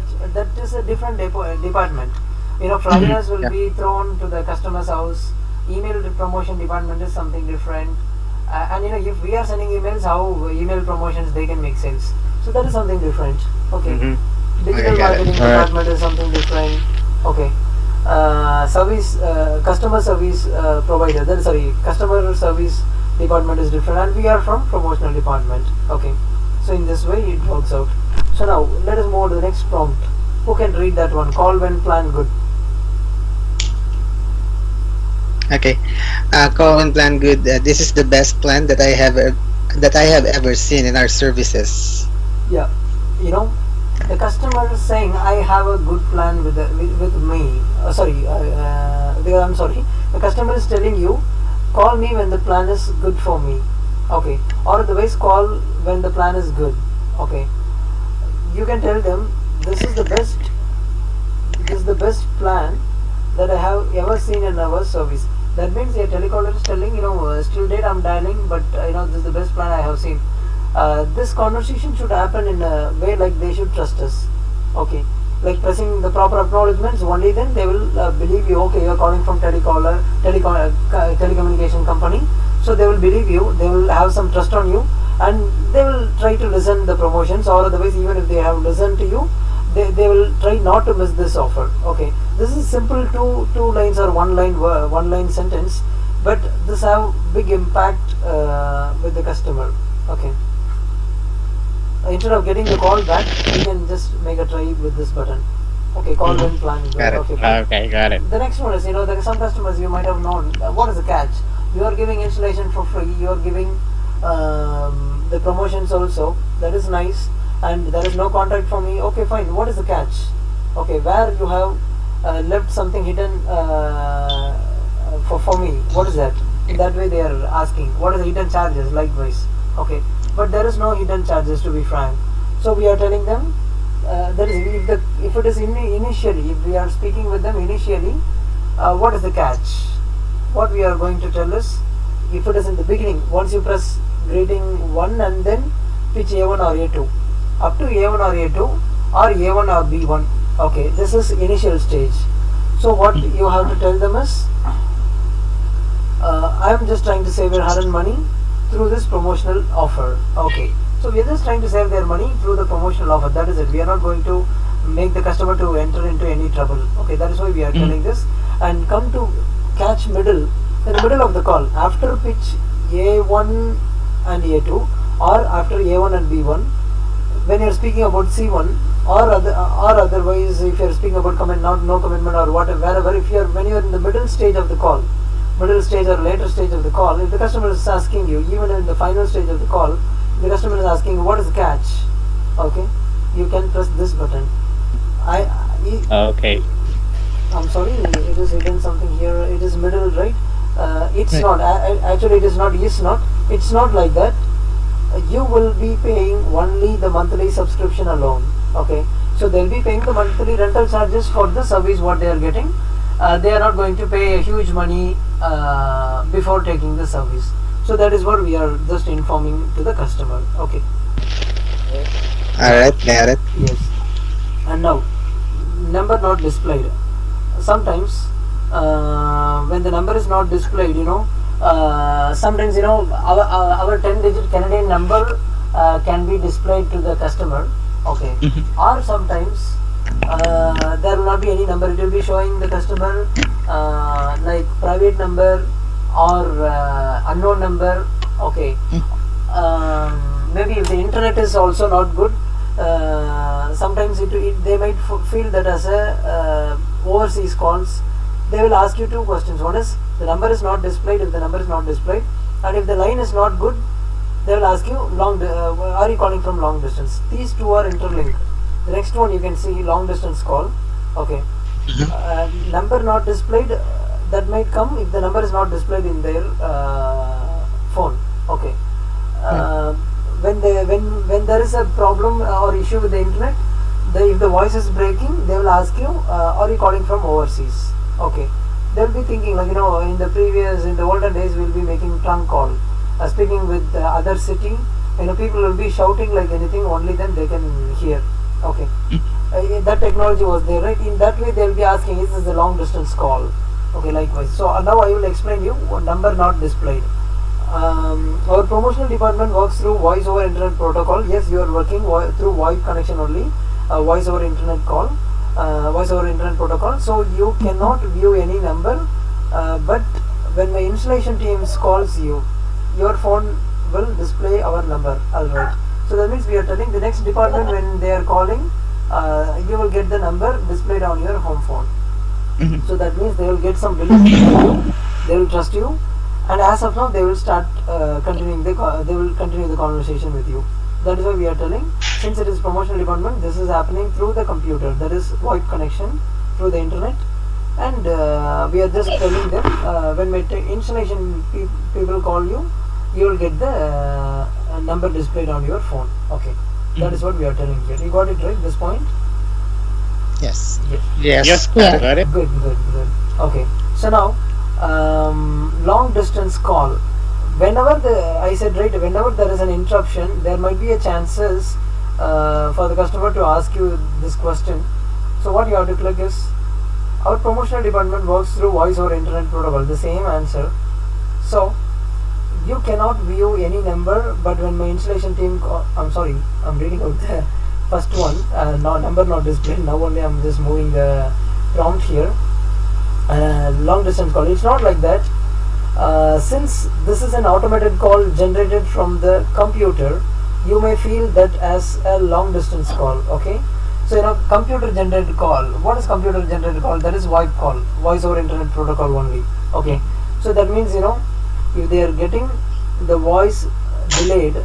is a different department. Flyers will Yeah. be thrown to the customer's house. Email promotion department is something different. And if we are sending emails, how email promotions they can make sales. So that is something different. Okay. Digital Okay, got it. marketing Alright. department is something different. Okay. Customer service provider. Customer service department is different, and we are from promotional department. Okay. So in this way it works out. So now let us move on to the next prompt. Who can read that one? Call when plan good. Okay. Call and plan good. This is the best plan that I have ever seen in our services. Yeah, the customer is saying I have a good plan with me. I'm sorry. The customer is telling you, call me when the plan is good for me. Okay, or otherwise call when the plan is good. Okay, you can tell them this is the best plan that I have ever seen in our service. That means a telecaller is telling, still date I'm dialing, but this is the best plan I have seen. This conversation should happen in a way like they should trust us. Okay, like pressing the proper acknowledgments, only then they will believe you. Okay, you are calling from telecommunication company, so they will believe you. They will have some trust on you, and they will try to listen the promotions, or otherwise even if they have listened to you, they will try not to miss this offer. Okay, this is simple two lines or one line sentence, but this have big impact with the customer. Okay, instead of getting the call back, you can just make a try with this button. Okay, call when plan is Got it. okay, fine. Okay, got it. The next one is, there are some customers you might have known. What is the catch? You are giving installation for free. You are giving the promotions also. That is nice, and there is no contract for me. Okay, fine. What is the catch? Okay, where you have left something hidden for me. What is that? In that way they are asking. What is the hidden charges? Likewise. Okay, but there is no hidden charges, to be frank. So we are telling them. That is, if it is initially, if we are speaking with them initially, what is the catch? What we are going to tell is, if it is in the beginning, once you press greeting 1 and then pitch A1 or A2, up to A1 or A2 or A1 or B1. Okay, this is initial stage. So what you have to tell them is, I am just trying to save your hard-earned money through this promotional offer. Okay. So we are just trying to save their money through the promotional offer. That is it. We are not going to make the customer to enter into any trouble. Okay, that is why we are telling this. And come to catch middle, in the middle of the call, after pitch A1 and A2, or after A1 and B1, when you are speaking about C1, or otherwise if you are speaking about no commitment or whatever, wherever, when you are in the middle stage of the call, middle stage or later stage of the call, if the customer is asking you, even in the final stage of the call, the customer is asking what is the catch, okay, you can press this button. Okay. I'm sorry, it is hidden something here. It is middle, right? It's Right. not. Actually, it is not. Is not. It's not like that. You will be paying only the monthly subscription alone. Okay. So they'll be paying the monthly rental charges for the service what they are getting. They are not going to pay a huge money before taking the service. So that is what we are just informing to the customer. Okay. Alright, got it. Yes. And now, number not displayed. Sometimes when the number is not displayed, sometimes our 10-digit Canadian number can be displayed to the customer, okay, or sometimes there will not be any number, it will be showing the customer like private number or unknown number, okay. Maybe if the internet is also not good, sometimes they might feel that as a overseas calls, they will ask you two questions. One is the number is not displayed. If the number is not displayed, and if the line is not good, they will ask you are you calling from long distance? These two are interlinked. The next one you can see long distance call, okay. Number not displayed, that might come if the number is not displayed in their phone, okay. When there is a problem or issue with the internet, if the voice is breaking, they will ask you, are you calling from overseas? Okay. They'll be thinking like, in the olden days, we'll be making trunk call, speaking with other city, people will be shouting like anything, only then they can hear. Okay. That technology was there, right? In that way, they'll be asking, is this a long distance call? Okay, likewise. So now I will explain you number not displayed. Our promotional department works through voice over internet protocol. Yes, you are working through VoIP connection only, voice over internet call, voice over internet protocol. So you cannot view any number, but when my installation teams calls you, your phone will display our number. Alright. So that means we are telling the next department when they are calling, you will get the number displayed on your home phone. So that means they will get some belief in you, they will trust you, and as of now they will start continuing they will continue the conversation with you. That is why we are telling, since it is promotional department, this is happening through the computer, that is VoIP connection through the internet, and we are just telling them when my installation people call you, you will get the number displayed on your phone. Okay, that is what we are telling here. You got it right, this point? Yes. Yes. Yes, Yeah. got it. Good. Okay, so now long distance call, whenever whenever there is an interruption, there might be a chances for the customer to ask you this question. So what you have to click is, our promotional department works through voice over internet protocol, the same answer. So you cannot view any number, but when my installation team I'm sorry, I'm reading out the first one, no, number not displayed. Now only I'm just moving the prompt here. Long distance call, it's not like that. Since this is an automated call generated from the computer, you may feel that as a long distance call. Okay, so computer generated call, what is computer generated call? That is VoIP call, voice over internet protocol only. Okay, so that means if they are getting the voice delayed,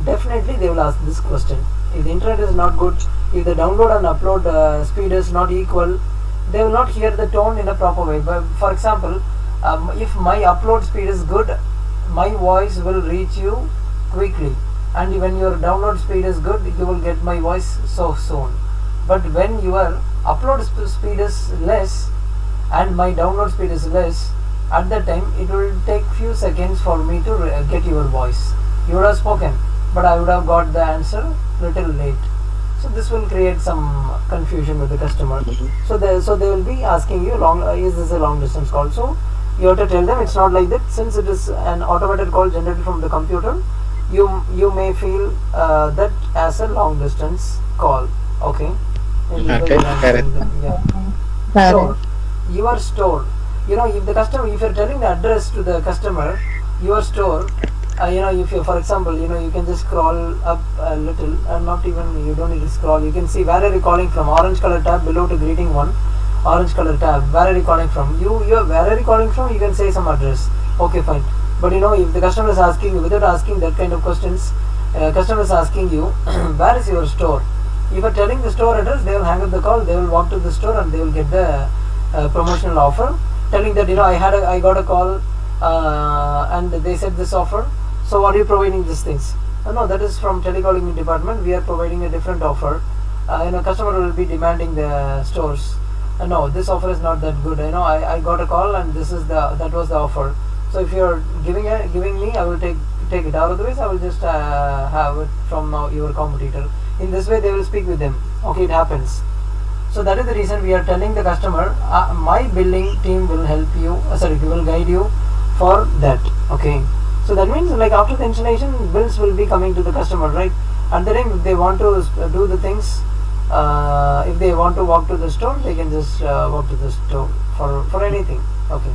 definitely they will ask this question. If the internet is not good, if the download and upload speed is not equal, they will not hear the tone in a proper way. But for example, if my upload speed is good, my voice will reach you quickly, and when your download speed is good, you will get my voice so soon. But when your upload speed is less and my download speed is less, at that time it will take few seconds for me to get your voice. You would have spoken, but I would have got the answer little late. So this will create some confusion with the customer. So they will be asking you, is this a long distance call? So you have to tell them it's not like that. Since it is an automated call generated from the computer, you may feel that as a long distance call. Okay. Okay, got it. Yeah. Got Store. Your store. If you're telling the address to the customer, your store, if you, for example, you can just scroll up a little, and not even, you don't need to scroll. You can see where are you calling from, orange color tab below to greeting one. orange color tab. Where are you calling from? Where are you calling from? You can say some address. Okay, fine. But if the customer is asking you, without asking that kind of questions, customer is asking you where is your store. If you are telling the store address, they will hang up the call, they will walk to the store and they will get the promotional offer, telling that I got a call and they said this offer, so are you providing these things? No, that is from telecalling department. We are providing a different offer. Customer will be demanding the stores. No, this offer is not that good. I got a call and that was the offer. So if you are giving me, I will take it. Otherwise, I will just have it from your competitor. In this way, they will speak with them. Okay, it happens. So that is the reason we are telling the customer, my billing team will help you. Will guide you for that. Okay. So that means after the installation, bills will be coming to the customer, right? At the time, if they want to do the things, if they want to walk to the store, they can just walk to the store for anything. Okay.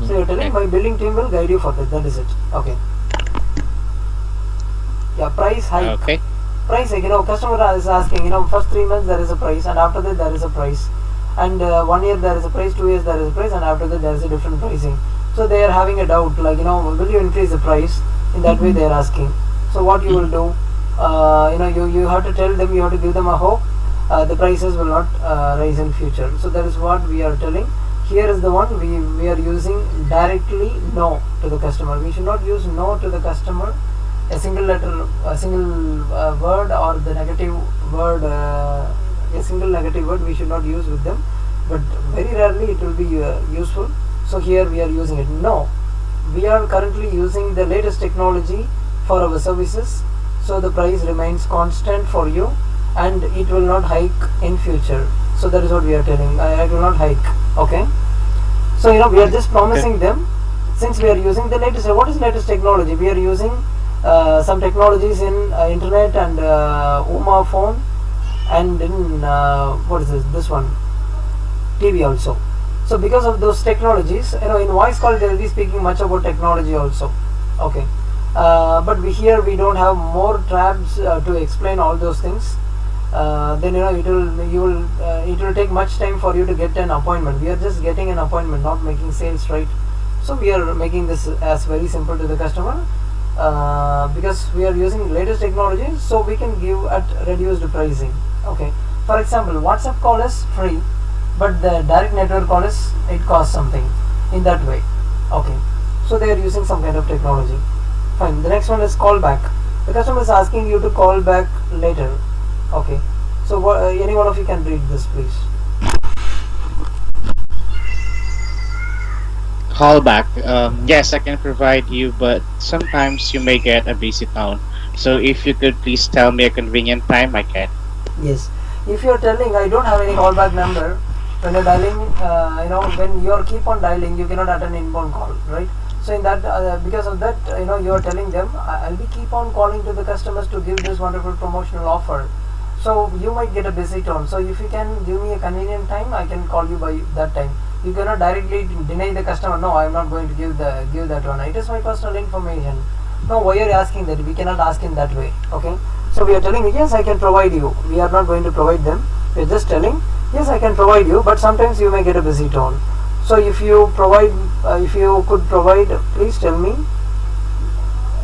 So you're telling my billing team will guide you for that. That is it. Okay. Yeah, price hike. Okay. Price hike. Customer is asking. First 3 months there is a price, and after that there is a price, and 1 year there is a price, 2 years there is a price, and after that there is a different pricing. So they are having a doubt. Will you increase the price? In that way they are asking. So what you will do? You have to tell them. You have to give them a hope. The prices will not rise in future. So that is what we are telling. Here is the one we are using directly no to the customer. We should not use no to the customer, a single letter, a single word, or the negative word, a single negative word we should not use with them, but very rarely it will be useful. So here we are using it. No, we are currently using the latest technology for our services, so the price remains constant for you and it will not hike in future. So that is what we are telling. It will not hike. Okay. So we are just promising them, since we are using the latest. What is latest technology? We are using some technologies in internet and UMA phone, and in what is this one, TV also. So because of those technologies, in voice call they will be speaking much about technology also. Okay. But here we don't have more tabs to explain all those things. Then it will take much time for you to get an appointment. We are just getting an appointment, not making sales, right? So we are making this as very simple to the customer, because we are using latest technology, so we can give at reduced pricing. Okay. For example, WhatsApp call is free, but the direct network call it costs something. In that way. Okay. So they are using some kind of technology. Fine. The next one is callback. The customer is asking you to call back later. Okay. So any one of you can read this, please. Callback. Yes, I can provide you, but sometimes you may get a busy tone. So if you could please tell me a convenient time, I can. Yes. If you are telling I don't have any callback number, when you're dialing, when you keep on dialing, you cannot attend inbound call, right? So in that, because of that, you are telling them I'll be keep on calling to the customers to give this wonderful promotional offer. So you might get a busy tone. So if you can give me a convenient time, I can call you by that time. You cannot directly deny the customer. No, I am not going to give that one. It is my personal information. No, why are you asking that? We cannot ask in that way. Okay. So we are telling yes, I can provide you. We are not going to provide them. We are just telling yes, I can provide you, but sometimes you may get a busy tone. So if you could provide, please tell me.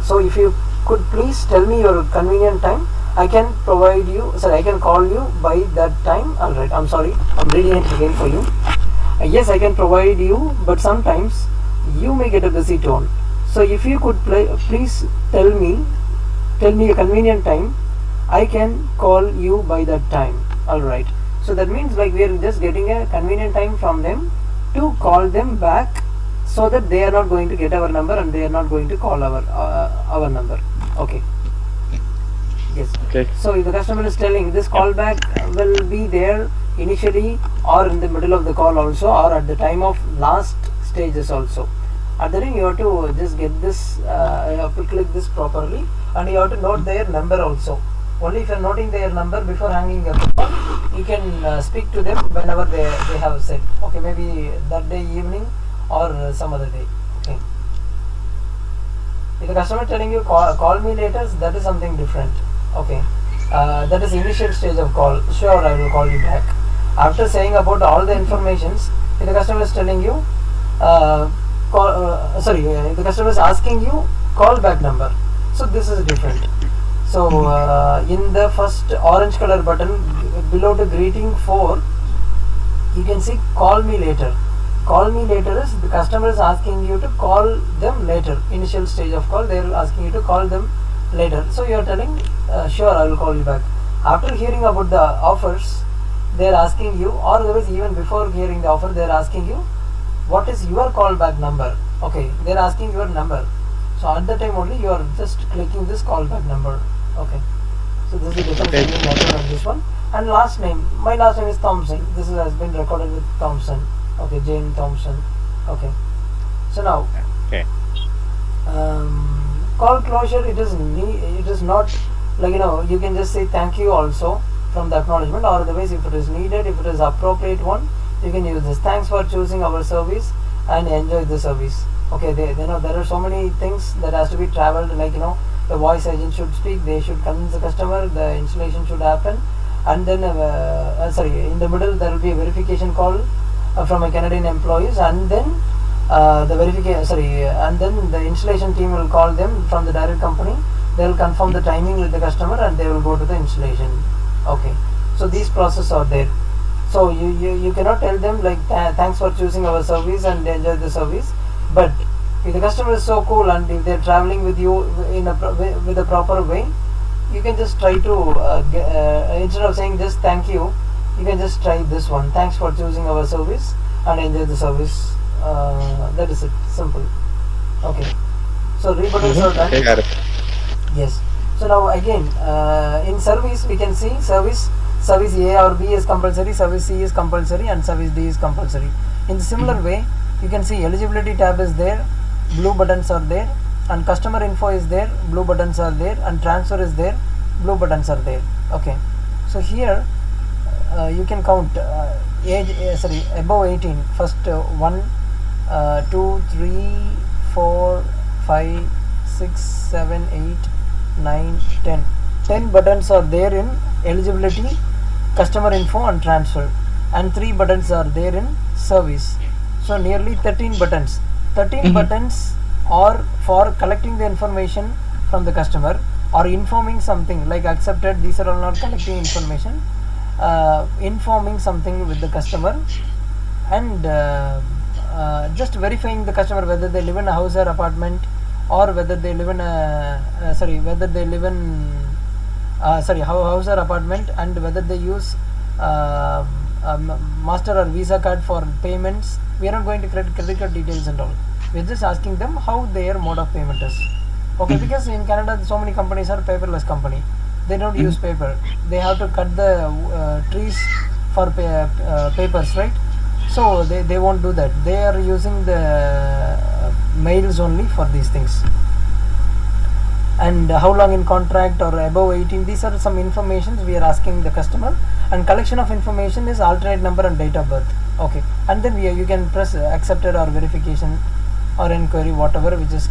So if you could please tell me your convenient time, I can provide you. Sorry, I can call you by that time. All right. I'm sorry. I'm reading it again for you. Yes, I can provide you, but sometimes you may get a busy tone. So if you could please tell me a convenient time, I can call you by that time. All right. So that means we are just getting a convenient time from them to call them back, so that they are not going to get our number and they are not going to call our number. Okay. Yes. Okay. So if the customer is telling this callback will be there initially or in the middle of the call also, or at the time of last stages also. At the time you have to just get this, you have to click this properly, and you have to note their number also. Only if you are noting their number before hanging up the call, you can speak to them whenever they have said. Okay, maybe that day evening or some other day. Okay. If the customer telling you call me later, that is something different. Okay. That is initial stage of call. Sure, I will call you back. After saying about all the informations, if the customer is telling you, uh, the customer is asking you callback number. So this is different. So in the first orange color button below the greeting 4, you can see call me later. Call me later is the customer is asking you to call them later. Initial stage of call, they are asking you to call them later. So you are telling, sure, I will call you back. After hearing about the offers, they are asking you, or otherwise even before hearing the offer, they are asking you, what is your callback number? Okay, they are asking your number. So at the time only you are just clicking this callback number. Okay. So this is the difference Okay. between that one and this one. And last name, my last name is Thompson. This has been recorded with Thompson. Okay, Jane Thompson. Okay. So now, Okay. call closure. It is not like, you can just say thank you also from the acknowledgement, or otherwise if it is needed, if it is appropriate one, you can use this. Thanks for choosing our service and enjoy the service. Okay, there are so many things that has to be traveled, like the voice agent should speak, they should convince the customer, the installation should happen, and then in the middle there will be a verification call from a Canadian employees, and then and then the installation team will call them from the direct company. They will confirm the timing with the customer and they will go to the installation. Okay, so these processes are there. So you cannot tell them like thanks for choosing our service and enjoy the service. But if the customer is so cool and if they are traveling with you with a proper way, you can just try to instead of saying just thank you, you can just try this one. Thanks for choosing our service and enjoy the service. That is it. Simple. Okay. So rebuttals are done. Okay, got it. Yes. So now again, in service we can see service A or B is compulsory, service C is compulsory, and service D is compulsory. In the similar way, you can see eligibility tab is there, blue buttons are there, and customer info is there, blue buttons are there, and transfer is there, blue buttons are there. Okay. So here you can count above 18. First 1, 2, 3, 4, 5, 6, 7, 8, 9, 10. 10 buttons are there in eligibility, customer info, and transfer, and 3 buttons are there in service. So nearly 13 buttons. 13 buttons are for collecting the information from the customer or informing something like accepted. These are all not collecting information, informing something with the customer, and just verifying the customer whether they live in a house or apartment, or whether they live in house or apartment, and whether they use master or visa card for payments. We are not going to credit card details and all. We are just asking them how their mode of payment is. Okay, because in Canada so many companies are paperless company. They don't use paper. They have to cut the trees for papers, right? So they won't do that. They are using the mails only for these things. And how long in contract or above 18, these are some informations we are asking the customer. And collection of information is alternate number and date of birth. Okay, and then you can press accepted or verification or inquiry, whatever which is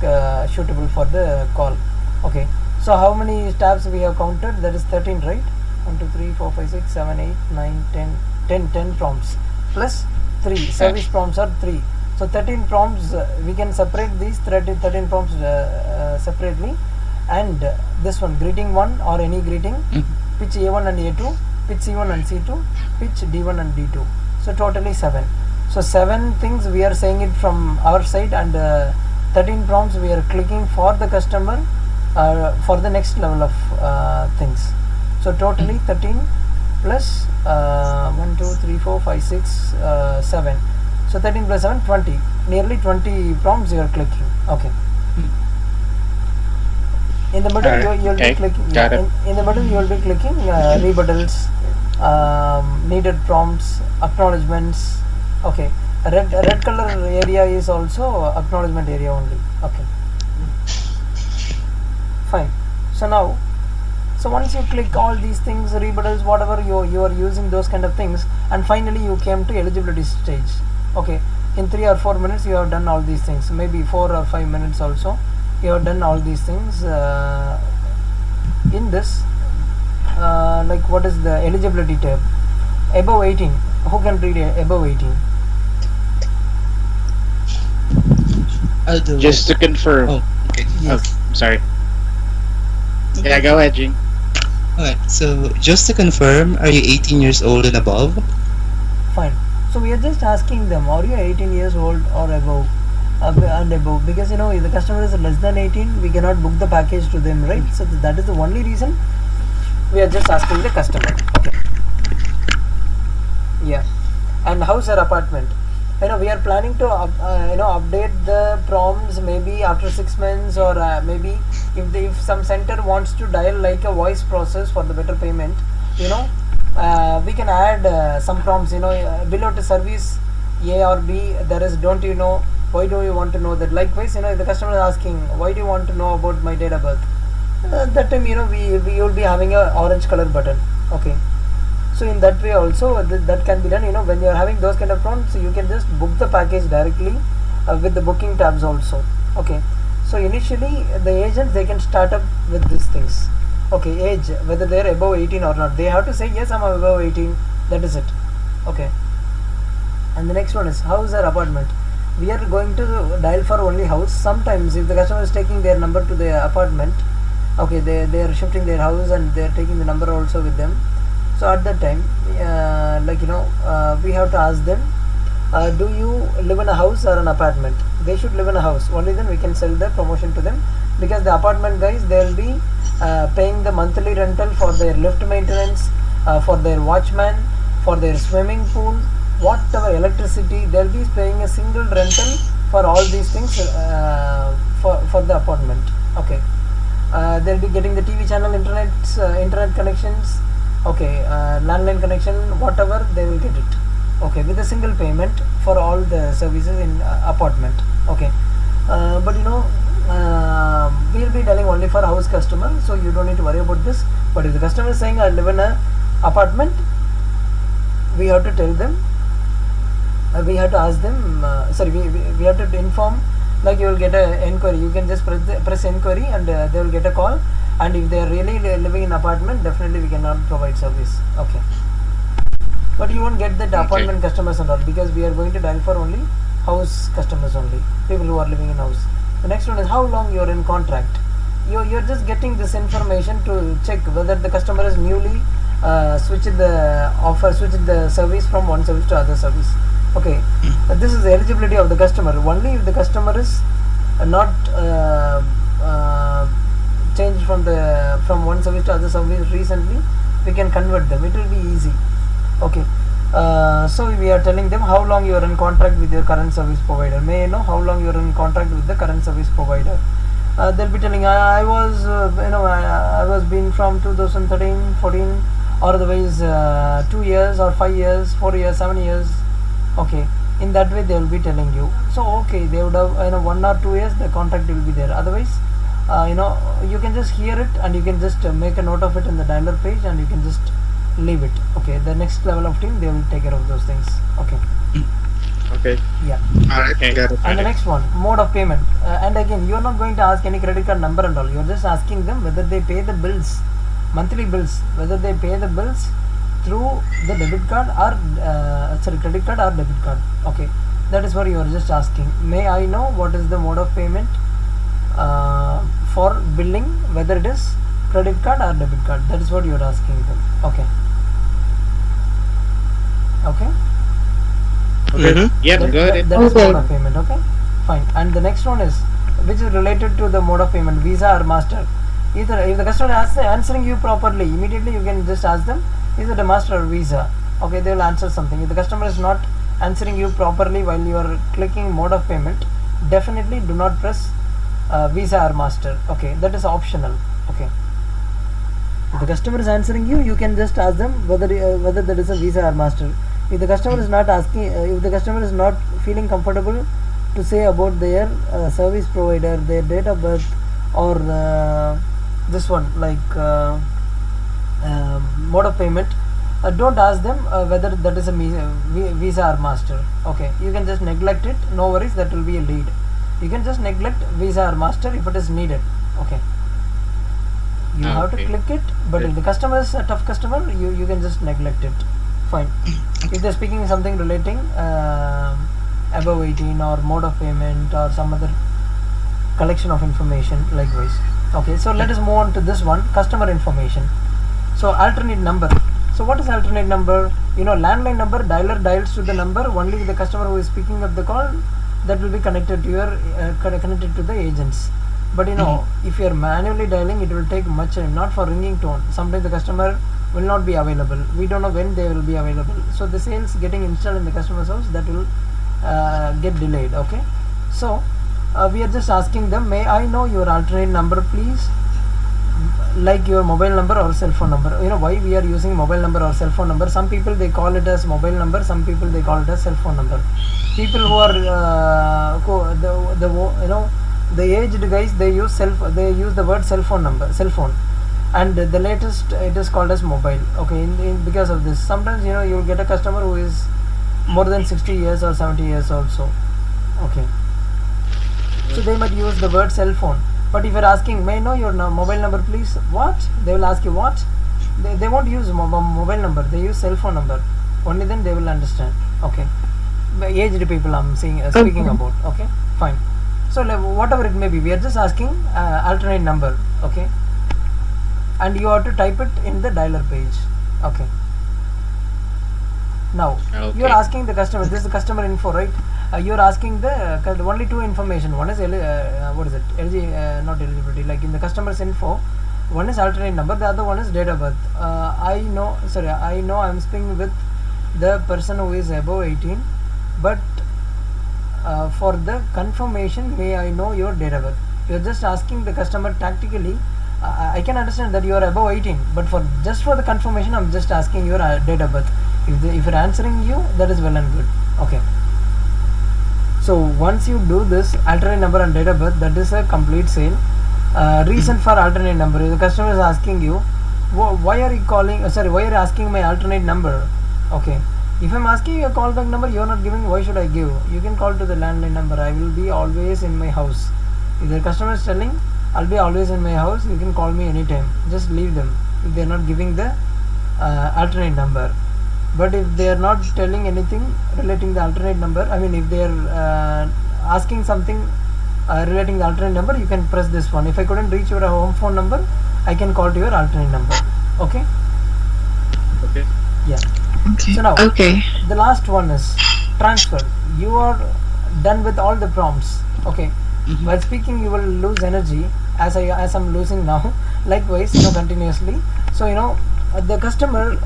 suitable for the call. Okay, so how many tabs we have counted? That is 13, right? 1, 2, 3, 4, 5, 6, 7, 8, 9, 10 prompts plus 3 service prompts are 3. So 13 prompts. We can separate these 13 prompts separately. And this one, greeting 1 or any greeting, pitch A1 and A2, pitch C1 and C2, pitch D1 and D2. So totally 7. So 7 things we are saying it from our side, and 13 prompts we are clicking for the customer for the next level of things. So totally 13 plus 1, 2, 3, 4, 5, 6, 7. So 13 plus 7, 20. Nearly 20 prompts you are clicking. Okay. In the middle you will be clicking. In the middle you will be clicking rebuttals, needed prompts, acknowledgments. Okay. Red color area is also acknowledgement area only. Okay. Fine. So now, once you click all these things, rebuttals, whatever you are using those kind of things, and finally you came to eligibility stage. Okay. In 3 or 4 minutes you have done all these things. Maybe 4 or 5 minutes also. You have done all these things. In this, like what is the eligibility tab? Above 18. Who can read above 18? I'll do it. Just to confirm. Oh, okay. Oh, Yes. I'm sorry. Yeah, go ahead, Jing. Alright, so just to confirm, are you 18 years old and above? Fine. So we are just asking them, are you 18 years old or above? And above, because if the customer is less than 18, we cannot book the package to them, right? So that is the only reason we are just asking the customer. Okay. Yeah. And house or apartment? We are planning to update the prompts maybe after 6 months, or maybe if some center wants to dial like a voice process for the better payment, we can add some prompts, below to service A or B, there is, don't you know, why do you want to know that? Likewise, if the customer is asking, why do you want to know about my date of birth, that time we will be having a orange color button. Okay. So in that way also that can be done. When you are having those kind of prompts, you can just book the package directly with the booking tabs also. Okay. So initially the agents, they can start up with these things. Okay, age, whether they are above 18 or not, they have to say yes, I'm above 18. That is it. Okay. And the next one is house or apartment. We are going to dial for only house. Sometimes if the customer is taking their number to the apartment, okay, they are shifting their house and they are taking the number also with them. So at that time, we have to ask them, do you live in a house or an apartment? They should live in a house. Only then we can sell the promotion to them, because the apartment guys, they will be paying the monthly rental for their lift maintenance, for their watchman, for their swimming pool, whatever electricity, they will be paying a single rental for all these things for the apartment. Okay. They will be getting the TV channel, internet connections, okay, landline connection, whatever, they will get it. Okay, with a single payment for all the services in apartment. Okay. But we will be telling only for house customer, so you don't need to worry about this. But if the customer is saying I live in a apartment, we have to tell them, we have to ask them, we have to inform, like you will get a enquiry, you can just press enquiry, and they will get a call. And if they are really living in apartment, definitely we cannot provide service. Okay. But you won't get that apartment customers and all, because we are going to dial for only house customers only, people who are living in house. The next one is how long you are in contract. You're just getting this information to check whether the customer is newly switched the service from one service to other service. Okay. This is the eligibility of the customer. Only if the customer is not changed from one service to other service recently, we can convert them. It will be easy. Okay. So we are telling them how long you are in contract with your current service provider. May I know how long you are in contract with the current service provider? They'll be telling, I was being from 2013, 14, or otherwise 2 years or 5 years, 4 years, 7 years. Okay. In that way they will be telling you. So okay, they would have 1 or 2 years the contract will be there. Otherwise, you can just hear it and you can just make a note of it in the dialer page, and you can just leave it. Okay. The next level of team, they will take care of those things. Okay. Okay. Yeah. Alright, got it. And the next one, mode of payment. And again, you are not going to ask any credit card number and all. You are just asking them whether they pay the bills, monthly bills, whether they pay the bills through the debit card or credit card or debit card. Okay. That is what you are just asking. May I know what is the mode of payment for billing, whether it is credit card or debit card? That is what you are asking them. Okay. Okay. Mhm. Yeah, go ahead. That is mode of payment. Okay, fine. And the next one is, which is related to the mode of payment, Visa or Master. Either if the customer is answering you properly, immediately you can just ask them, is it a Master or Visa? Okay, they will answer something. If the customer is not answering you properly while you are clicking mode of payment, definitely do not press Visa or Master. Okay, that is optional. Okay. If the customer is answering you, you can just ask them whether that is a Visa or Master. If the customer is not asking, if the customer is not feeling comfortable to say about their service provider, their date of birth, or this one like mode of payment, don't ask them whether that is a Visa or Master. Okay, you can just neglect it. No worries, that will be a lead. You can just neglect Visa or Master if it is needed. Okay. You have to click it, but if the customer is a tough customer, you can just neglect it. fine. If they're speaking something relating above 18 or mode of payment or some other collection of information likewise. Okay, so let us move on to this one, customer information. So alternate number. So what is alternate number? Landline number, dialer dials to the number, only the customer who is picking up the call, that will be connected to your connected to the agents. But if you are manually dialing, it will take much time, not for ringing tone. Sometimes the customer will not be available, we don't know when they will be available, so the sales getting installed in the customer's house, that will get delayed. Okay, so we are just asking them, may I know your alternate number please, like your mobile number or cell phone number. Why we are using mobile number or cell phone number? Some people they call it as mobile number, some people they call it as cell phone number. People who are the aged guys, they use the word cell phone number, cell phone, and the latest it is called as mobile. Okay, because of this, sometimes you will get a customer who is more than 60 years or 70 years also. Okay, so they might use the word cell phone. But if you're asking, may I know your mobile number please, what? They will ask you what? They won't use mobile number, they use cell phone number. Only then they will understand. Okay, the aged people I'm speaking about. Okay, fine. So whatever it may be, we are just asking alternate number. Okay, and you have to type it in the dialer page. Okay, now you are asking the customer, this is the customer info, right? You are asking the only two information. One is what is it, not eligibility, like in the customer's info, one is alternate number, the other one is date of birth. I know I'm speaking with the person who is above 18, but for the confirmation, may I know your date of birth? You are just asking the customer tactically. I can understand that you are above 18, but just for the confirmation, I'm just asking your date of birth. If you're answering you, that is well and good. Okay, so once you do this alternate number and date of birth, that is a complete sale. Reason for alternate number, the customer is asking you, why are you asking my alternate number? Okay, if I'm asking you a callback number, you are not giving, why should I give? You can call to the landline number, I will be always in my house. If the customer is telling, I'll be always in my house, you can call me anytime, just leave them if they are not giving the alternate number. But if they are not telling anything relating the alternate number, I mean if they are asking something relating the alternate number, you can press this one. If I couldn't reach your home phone number, I can call to your alternate number. Okay, yeah. Okay. So now Okay. the last one is transfer. You are done with all the prompts. Okay, while speaking you will lose energy, as I'm losing now. Likewise, continuously. So the customer,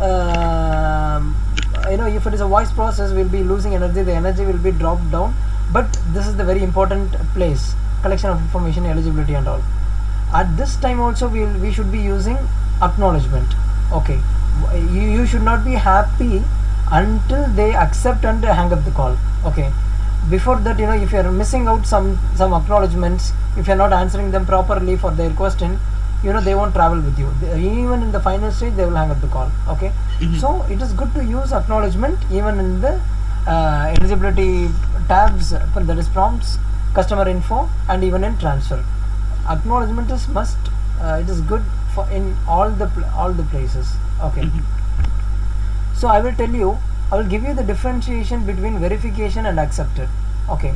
if it is a voice process, will be losing energy, the energy will be dropped down. But this is the very important place, collection of information, eligibility and all. At this time also we should be using acknowledgement. Okay, you should not be happy until they accept and hang up the call. Okay, before that, if you are missing out some acknowledgements, if you are not answering them properly for their question, they won't travel with you. Even in the final stage, they will hang up the call. Okay, so it is good to use acknowledgement even in the eligibility tabs, that is prompts, customer info, and even in transfer. Acknowledgement is must. It is good for in all the places. Okay, so I will give you the differentiation between verification and accepted. Okay,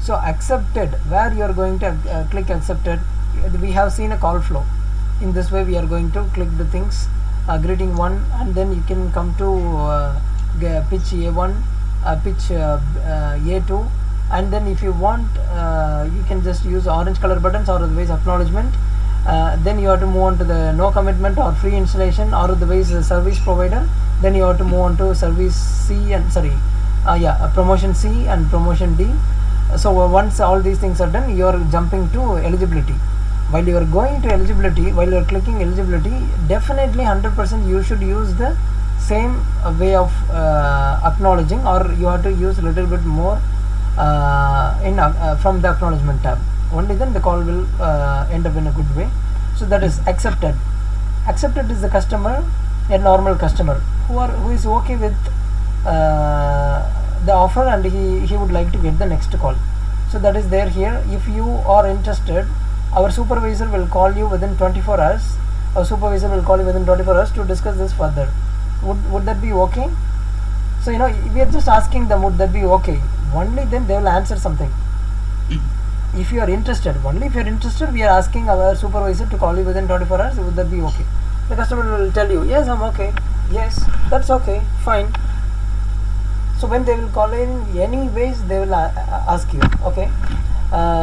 so accepted, where you are going to click accepted, we have seen a call flow. In this way we are going to click the things, greeting 1, and then you can come to pitch A1, pitch A2, and then if you want, you can just use orange color buttons or otherwise acknowledgement. Then you have to move on to the no commitment or free installation, or otherwise the service provider. Then you have to move on to service C and promotion C and promotion D. So once all these things are done, you are jumping to eligibility. While you are going to eligibility, while you are clicking eligibility, definitely 100% you should use the same way of acknowledging, or you have to use a little bit more from the acknowledgement tab. Only then the call will end up in a good way. So that is accepted. Accepted is the customer, a normal customer who is okay with the offer, and he would like to get the next call. So that is there here. If you are interested, our supervisor will call you within 24 hours. Our supervisor will call you within 24 hours to discuss this further. Would that be okay? So we are just asking them, would that be okay? Only then they will answer something. If you are interested, only if you are interested, we are asking our supervisor to call you within 24 hours. Would that be okay? The customer will tell you, yes, I'm okay. Yes, that's okay, fine. So when they will call in anyways, they will ask you, okay.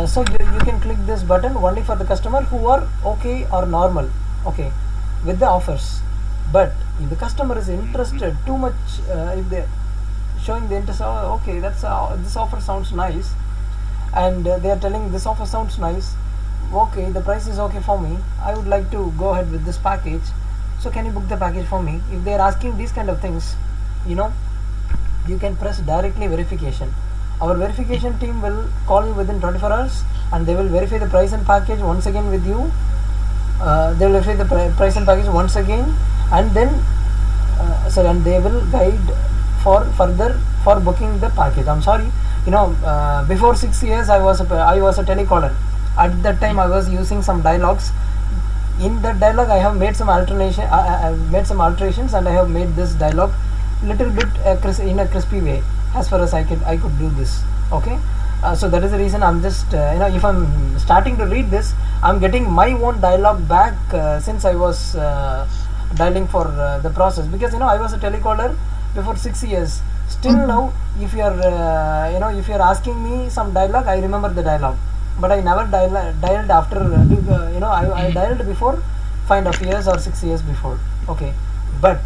So you can click this button only for the customer who are okay or normal, okay, with the offers. But if the customer is interested too much, if they showing the interest, oh, okay, that's this offer sounds nice, and they are telling this offer sounds nice, okay, the price is okay for me, I would like to go ahead with this package, so can you book the package for me? If they are asking these kind of things, you can press directly verification. Our verification team will call you within 24 hours and they will verify the price and package once again with you. They will verify the price and package once again, and then and they will guide for further for booking the package. I'm sorry, before 6 years I was a telecaller. At that time I was using some dialogues. In that dialogue I have made some alterations and I have made this dialogue little bit in a crispy way, as far as I could do this, okay. So that is the reason I'm just if I'm starting to read this, I'm getting my own dialogue back since I was dialing for the process, because I was a telecaller before 6 years. Still now, if you are if you are asking me some dialogue, I remember the dialogue, but I never dialed after I dialed before 5.5 years or 6 years before, okay. But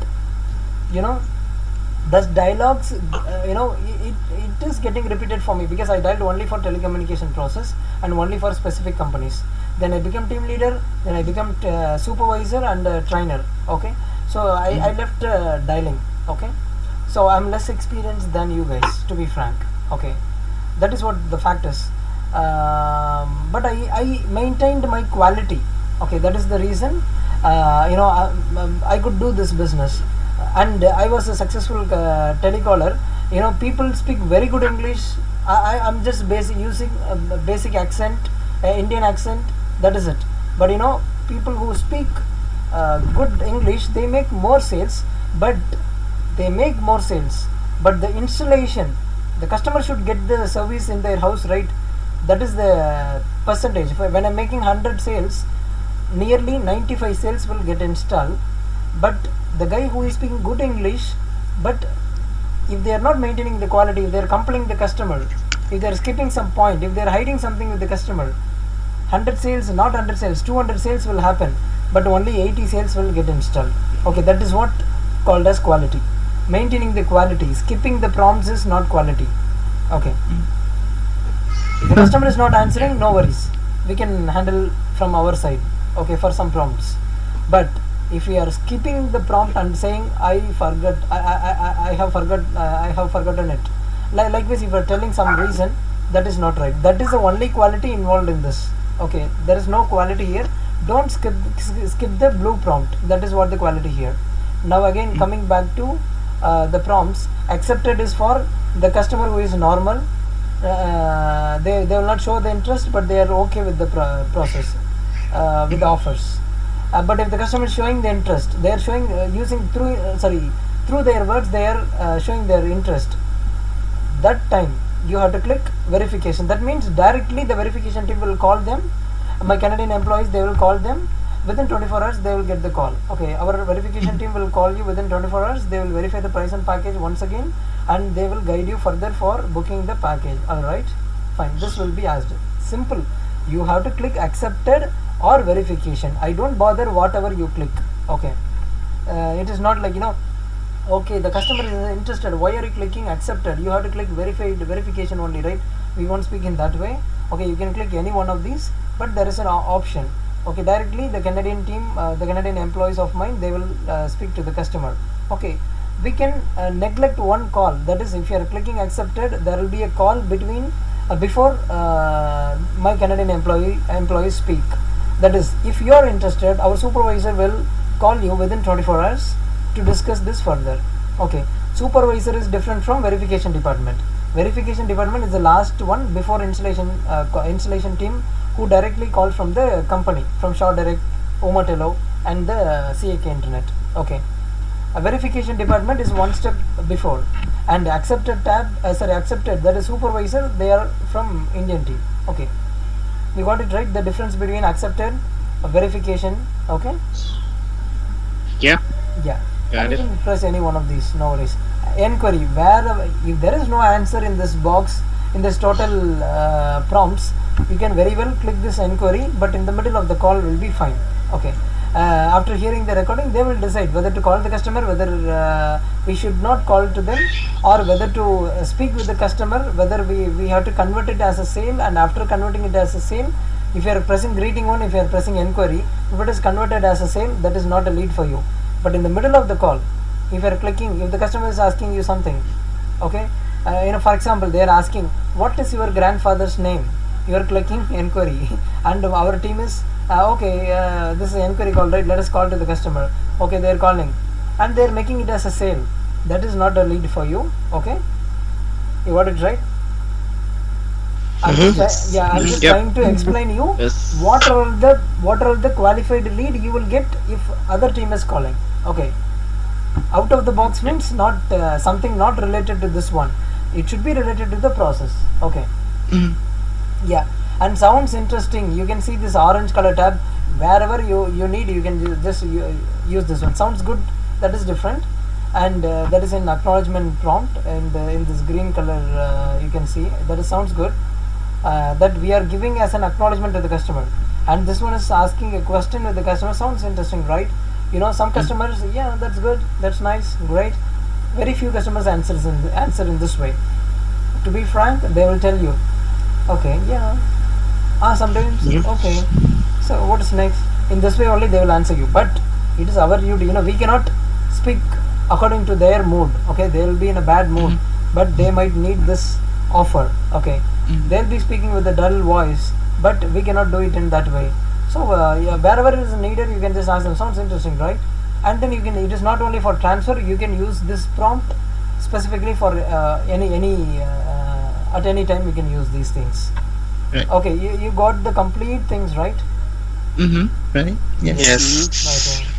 thus dialogues, it is getting repeated for me, because I dialed only for telecommunication process and only for specific companies. Then I become team leader, then I become supervisor and trainer, okay. So I left dialing, okay. So I'm less experienced than you guys, to be frank, okay. That is what the fact is. But I maintained my quality, okay. That is the reason I could do this business, and I was a successful telecaller. People speak very good English. I'm just using basic accent, Indian accent, that is it. But people who speak good English, they make more sales, but the installation, the customer should get the service in their house, right? That is the percentage. When I'm making 100 sales, nearly 95 sales will get installed. But the guy who is speaking good English, but if they are not maintaining the quality, if they are complaining the customer, if they are skipping some point, if they are hiding something with the customer, 100 sales, not 100 sales, 200 sales will happen, but only 80 sales will get installed, okay. That is what called as quality. Maintaining the quality, skipping the prompts is not quality, okay. If the customer is not answering, no worries, we can handle from our side, okay, for some prompts. But if we are skipping the prompt and saying I forgot, I have forgotten it, likewise if you are telling some reason, that is not right. That is the only quality involved in this, okay. There is no quality here. Don't skip the blue prompt. That is what the quality here. Now again, coming back to the prompts, accepted is for the customer who is normal. They will not show the interest, but they are okay with the process, with the offers. But if the customer is showing the interest, they are showing using through their words, they are showing their interest. That time you have to click verification. That means directly the verification team will call them. My Canadian employees, they will call them within 24 hours. They will get the call, okay. Our verification team will call you within 24 hours. They will verify the price and package once again, and they will guide you further for booking the package. Alright, fine. This will be asked. Simple. You have to click accepted or verification. I don't bother whatever you click, okay. It is not like okay, the customer is interested, why are you clicking accepted? You have to click verification only, right? We won't speak in that way, okay. You can click any one of these, but there is an option, okay. Directly the Canadian team, the Canadian employees of mine, they will speak to the customer, okay. We can neglect one call, that is, if you are clicking accepted, there will be a call between before my Canadian employees speak. That is, if you are interested, our supervisor will call you within 24 hours to discuss this further, okay. Supervisor is different from verification department. Verification department is the last one before installation team, who directly calls from the company, from Shaw Direct, Omatelo and the CAK Internet, okay. A verification department is one step before. And accepted tab, sorry, accepted, that is supervisor, they are from Indian team. Okay, you got it right, the difference between accepted, verification. Okay, Yeah, yeah. got And you it. can press any one of these, no worries. Enquiry, where if there is no answer in this box, in this total prompts, you can very well click this enquiry, but in the middle of the call will be fine. Okay, after hearing the recording, they will decide whether to call the customer, whether we should not call to them, or whether to speak with the customer, whether we have to convert it as a sale, and after converting it as a sale, if you are pressing greeting one, if you are pressing enquiry, if it is converted as a sale, that is not a lead for you. But in the middle of the call, if you are clicking, if the customer is asking you something, okay, for example, they are asking what is your grandfather's name, you are clicking enquiry and our team is okay, this is enquiry call, right, let us call to the customer. Okay, they are calling and they are making it as a sale, that is not a lead for you. Okay, you got it right. I'm just Yep. trying to explain you Yes. what are the qualified lead you will get if other team is calling. Okay, out of the box means not something not related to this one, it should be related to the process. Okay, yeah. And sounds interesting, you can see this orange color tab, wherever you need, you can just use this one, sounds good, that is different. And that is in acknowledgement prompt, and in this green color you can see that is sounds good, that we are giving as an acknowledgement to the customer. And this one is asking a question with the customer, sounds interesting, right? Some customers, yeah, that's good, that's nice, great. Very few customers answer in this way. To be frank, they will tell you, okay, yeah, sometimes, okay, so what is next, in this way only they will answer you. But it is our duty, we cannot speak according to their mood. Okay, they will be in a bad mood, but they might need this offer. Okay, they'll be speaking with a dull voice, but we cannot do it in that way. So yeah, wherever it is needed, you can just ask them, sounds interesting, right? And then you can, it is not only for transfer, you can use this prompt specifically for any at any time you can use these things. Right. Okay, you got the complete things right. Right? Yes. Yes. Mhm. Okay.